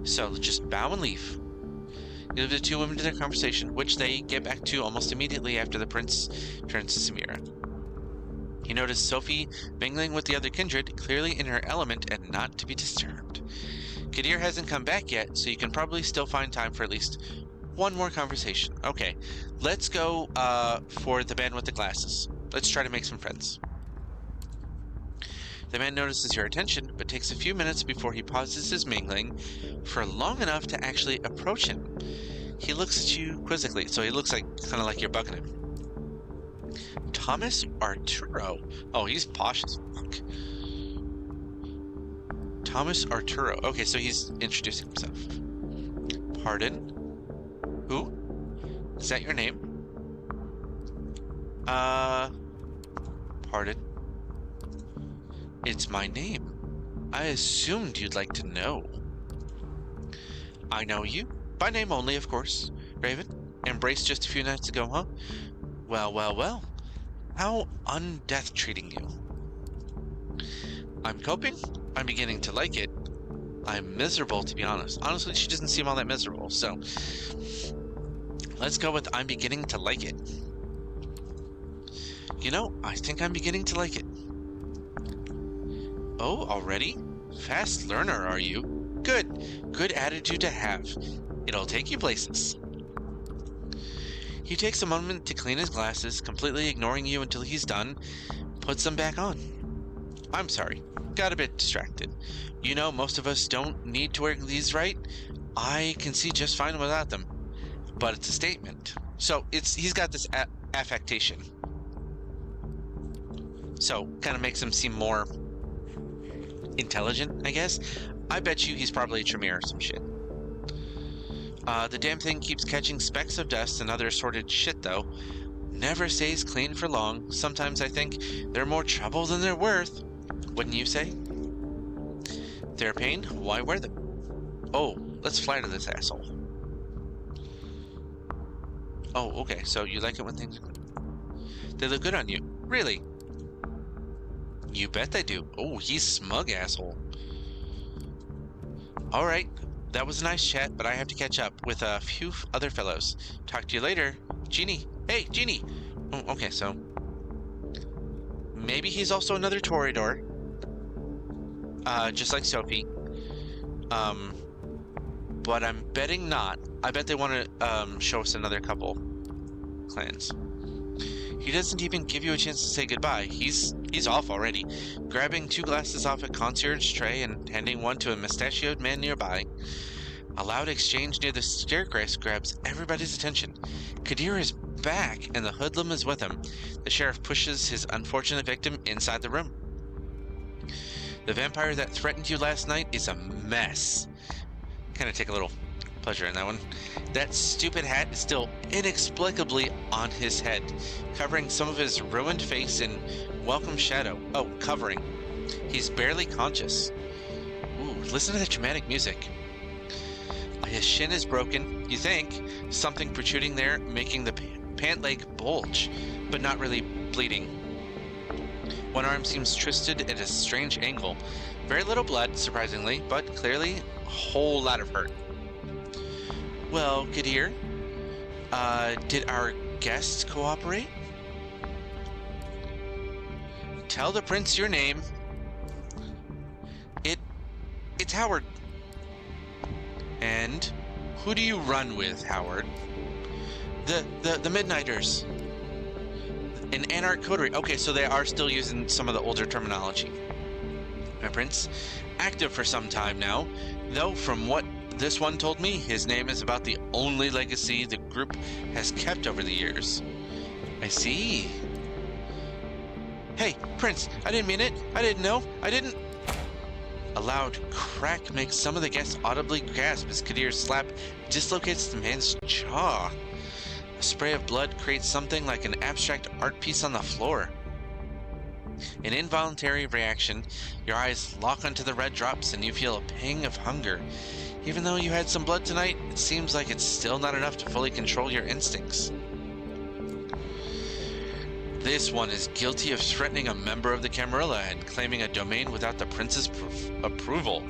So, just bow and leave. You leave the two women to their conversation, which they get back to almost immediately after the prince turns to Samira. You notice Sophie mingling with the other kindred, clearly in her element and not to be disturbed. Kadir hasn't come back yet, so you can probably still find time for at least one more conversation. Okay, let's go for the man with the glasses. Let's try to make some friends. The man notices your attention, but takes a few minutes before he pauses his mingling for long enough to actually approach him. He looks at you quizzically, so he looks kind of like you're bugging him. Thomas Arturo. Oh, he's posh as fuck. Thomas Arturo. Okay, so he's introducing himself. Pardon? Who? Is that your name? Pardon? It's my name. I assumed you'd like to know. I know you. By name only, of course. Raven? Embraced just a few nights ago, huh? Well, well, well. How undeath treating you? I'm coping. I'm beginning to like it. I'm miserable, to be honest. Honestly, she doesn't seem all that miserable, so... Let's go with I'm beginning to like it. You know, I think I'm beginning to like it. Oh, already? Fast learner, are you? Good. Good attitude to have. It'll take you places. He takes a moment to clean his glasses, completely ignoring you until he's done, puts them back on. I'm sorry. Got a bit distracted. You know, most of us don't need to wear these, right? I can see just fine without them. But it's a statement. So he's got this affectation. So kind of makes him seem more intelligent, I guess. I bet you he's probably a Tremere or some shit. The damn thing keeps catching specks of dust and other assorted shit, though. Never stays clean for long. Sometimes I think they're more trouble than they're worth. Wouldn't you say? They're a pain? Why wear them? Oh, let's flatter this asshole. Oh, okay, so you like it when things are good. They look good on you. Really? You bet they do. Oh, he's smug, asshole. Alright, that was a nice chat, but I have to catch up with a few other fellows. Talk to you later. Genie. Hey, Genie! Oh, okay, so... maybe he's also another Toreador. Just like Sophie. But I'm betting not. I bet they want to, show us another couple clans. He doesn't even give you a chance to say goodbye. He's off already, grabbing 2 glasses off a concierge tray and handing one to a mustachioed man nearby. A loud exchange near the staircase grabs everybody's attention. Kadir is back, and the hoodlum is with him. The sheriff pushes his unfortunate victim inside the room. The vampire that threatened you last night is a mess. Kind of take a little pleasure in that one. That stupid hat is still inexplicably on his head, covering some of his ruined face in welcome shadow. Oh, covering. He's barely conscious. Ooh, listen to that dramatic music. His shin is broken, you think, something protruding there, making the pant leg bulge, but not really bleeding. One arm seems twisted at a strange angle. Very little blood, surprisingly, but clearly a whole lot of hurt. Well, Kadir, did our guests cooperate? Tell the prince your name. It's Howard. And who do you run with, Howard? The Midnighters. An Anarch Coterie. Okay, so they are still using some of the older terminology. My prince, active for some time now, though from what this one told me, his name is about the only legacy the group has kept over the years. I see. Hey, Prince, I didn't mean it. I didn't know. I didn't... A loud crack makes some of the guests audibly gasp as Kadir's slap dislocates the man's jaw. A spray of blood creates something like an abstract art piece on the floor. An involuntary reaction, your eyes lock onto the red drops and you feel a pang of hunger. Even though you had some blood tonight, it seems like it's still not enough to fully control your instincts. This one is guilty of threatening a member of the Camarilla and claiming a domain without the prince's approval.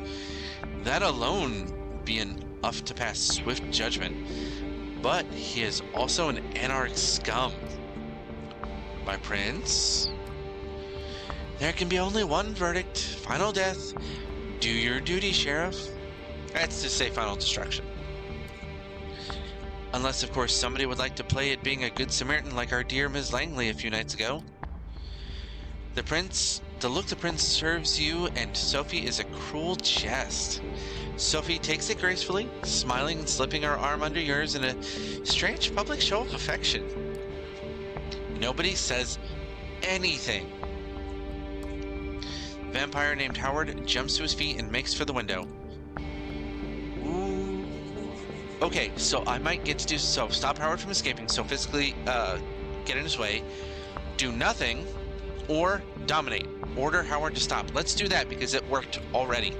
That alone be enough to pass swift judgment. But he is also an anarch scum. My prince? There can be only one verdict. Final death. Do your duty, Sheriff. That's to say final destruction. Unless, of course, somebody would like to play at being a good Samaritan like our dear Ms. Langley a few nights ago. The look the prince serves you and Sophie is a cruel jest. Sophie takes it gracefully, smiling and slipping her arm under yours in a strange public show of affection. Nobody says anything. Vampire named Howard jumps to his feet and makes for the window. Ooh. Okay, so I might get to do so. Stop Howard from escaping, so physically get in his way. Do nothing, or dominate. Order Howard to stop. Let's do that because it worked already.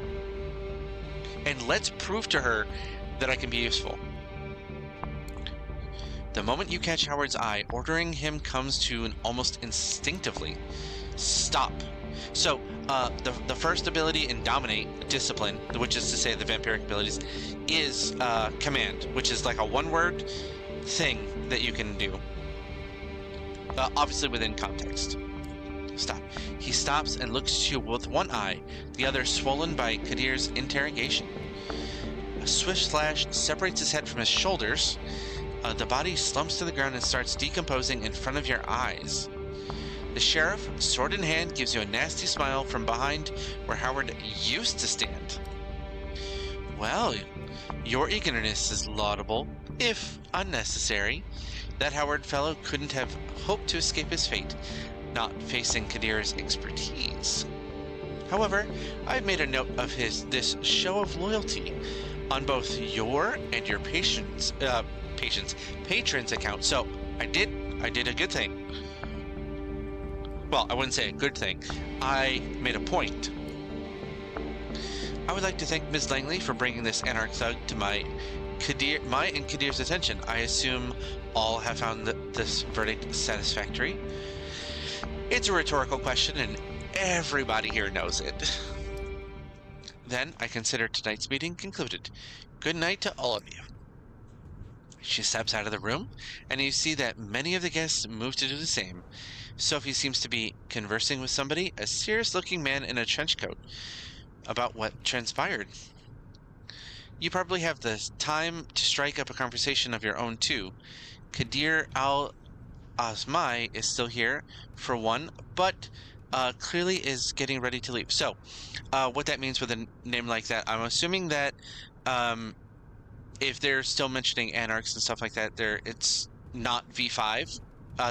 And let's prove to her that I can be useful. The moment you catch Howard's eye, ordering him comes to an almost instinctively. Stop. So, the first ability in Dominate, Discipline, which is to say the vampiric abilities, is Command, which is like a one-word thing that you can do. Obviously within context. Stop. He stops and looks at you with one eye, the other swollen by Kadir's interrogation. A swift slash separates his head from his shoulders. The body slumps to the ground and starts decomposing in front of your eyes. The sheriff, sword in hand, gives you a nasty smile from behind where Howard used to stand. Well, your eagerness is laudable, if unnecessary. That Howard fellow couldn't have hoped to escape his fate, not facing Kadir's expertise. However, I've made a note of this show of loyalty on both your and your patrons account. So I did a good thing. Well, I wouldn't say a good thing. I made a point. I would like to thank Ms. Langley for bringing this anarch thug to my and Kadir's attention. I assume all have found this verdict satisfactory. It's a rhetorical question, and everybody here knows it. Then I consider tonight's meeting concluded. Good night to all of you. She steps out of the room, and you see that many of the guests move to do the same. Sophie seems to be conversing with somebody, a serious-looking man in a trench coat, about what transpired. You probably have the time to strike up a conversation of your own, too. Kadir Al-Azmai is still here, for one, but clearly is getting ready to leave. So, what that means with a name like that, I'm assuming that if they're still mentioning anarchs and stuff like that, it's not V5,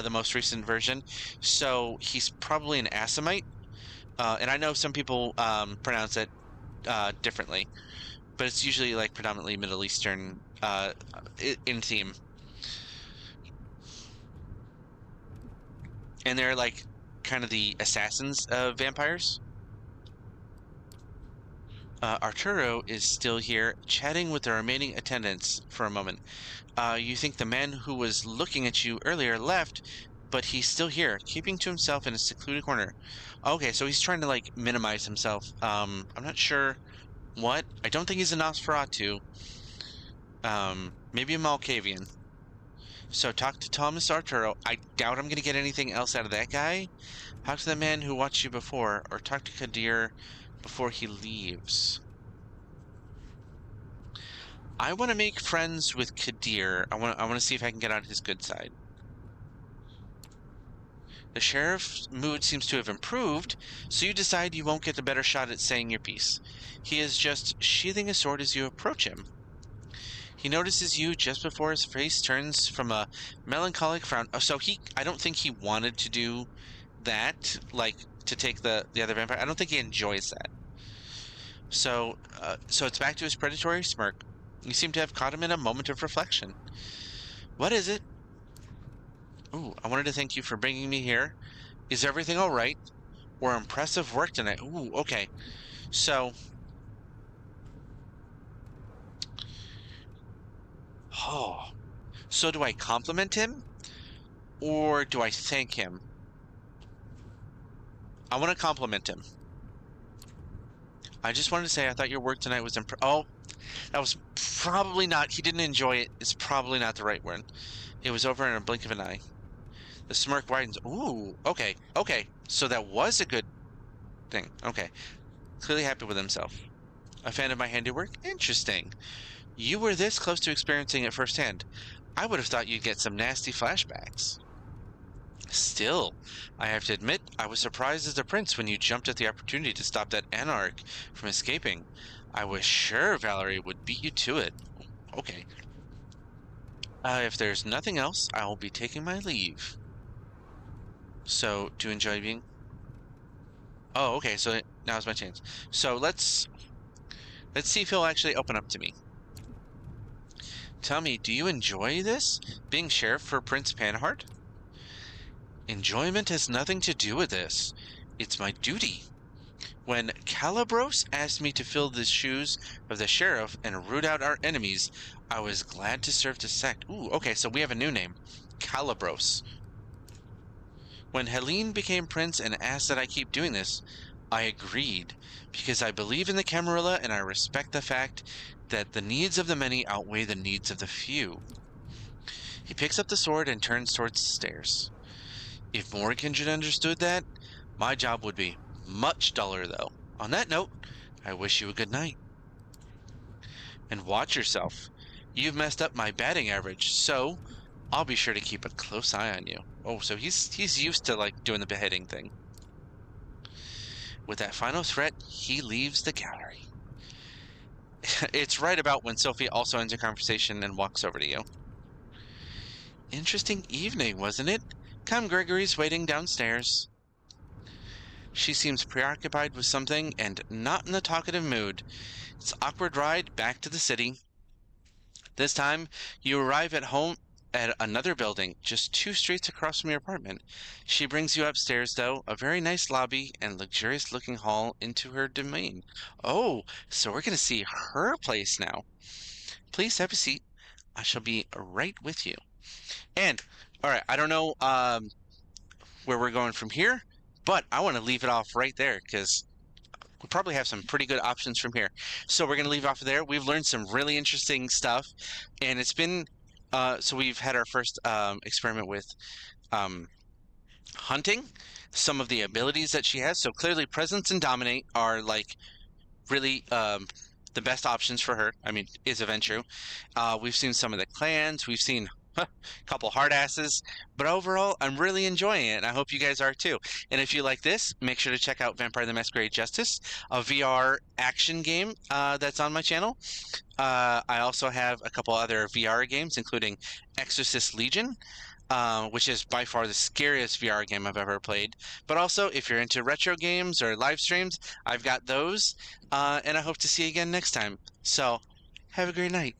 the most recent version. So he's probably an Assamite. And I know some people pronounce it differently, but it's usually like predominantly Middle Eastern in theme. And they're like kind of the assassins of vampires. Arturo is still here, chatting with the remaining attendants for a moment. You think the man who was looking at you earlier left, but he's still here, keeping to himself in a secluded corner. Okay, so he's trying to, like, minimize himself. I'm not sure what. I don't think he's a Nosferatu. Maybe a Malkavian. So talk to Thomas Arturo. I doubt I'm going to get anything else out of that guy. Talk to the man who watched you before, or talk to Kadir before he leaves. I want to make friends with Kadir. I want to see if I can get on his good side. The sheriff's mood seems to have improved, so you decide you won't get a better shot at saying your piece. He is just sheathing a sword as you approach him. He notices you just before his face turns from a melancholic frown. Oh, so I don't think he wanted to do that, like to take the other vampire. I don't think he enjoys that. So it's back to his predatory smirk. You seem to have caught him in a moment of reflection. What is it? Ooh, I wanted to thank you for bringing me here. Is everything all right? Or impressive work tonight? Ooh, okay. So, so do I compliment him? Or do I thank him? I want to compliment him. I just wanted to say I thought your work tonight was oh, that was probably not, he didn't enjoy it. It's probably not the right one. It was over in a blink of an eye. The smirk widens. Ooh, okay. So that was a good thing. Okay. Clearly happy with himself. A fan of my handiwork? Interesting. You were this close to experiencing it firsthand. I would have thought you'd get some nasty flashbacks. Still, I have to admit, I was surprised as a prince when you jumped at the opportunity to stop that anarch from escaping. I was sure Valerie would beat you to it. Okay. If there's nothing else, I will be taking my leave. So, do you enjoy being... Oh, okay, so now's my chance. So let's see if he'll actually open up to me. Tell me, do you enjoy this? Being sheriff for Prince Panhard? Enjoyment has nothing to do with this. It's my duty. When Calabros asked me to fill the shoes of the sheriff and root out our enemies, I was glad to serve the sect. Ooh, okay, so we have a new name. Calabros. When Helene became prince and asked that I keep doing this, I agreed, because I believe in the Camarilla and I respect the fact that the needs of the many outweigh the needs of the few. He picks up the sword and turns towards the stairs. If more kindred understood that, my job would be much duller, though. On that note, I wish you a good night. And watch yourself. You've messed up my batting average, so I'll be sure to keep a close eye on you. Oh, so he's used to like doing the beheading thing. With that final threat, he leaves the gallery. It's right about when Sophie also ends a conversation and walks over to you. Interesting evening, wasn't it? Come, Gregory's waiting downstairs. She seems preoccupied with something and not in the talkative mood. It's an awkward ride back to the city. This time, you arrive at home at another building, just 2 streets across from your apartment. She brings you upstairs, though, a very nice lobby and luxurious looking hall into her domain. Oh, so we're going to see her place now. Please have a seat. I shall be right with you. And, all right, I don't know where we're going from here, but I want to leave it off right there because we probably have some pretty good options from here. So we're going to leave off there. We've learned some really interesting stuff, and it's been so we've had our first experiment with um, hunting, some of the abilities that she has. So clearly, presence and dominate are like really the best options for her. I mean, is Aventru. We've seen some of the clans. We've seen a couple hard asses, but overall, I'm really enjoying it. And I hope you guys are too. And if you like this, make sure to check out Vampire the Masquerade Justice, a VR action game that's on my channel. I also have a couple other VR games, including Exorcist Legion, which is by far the scariest VR game I've ever played. But also, if you're into retro games or live streams, I've got those. And I hope to see you again next time. So, have a great night.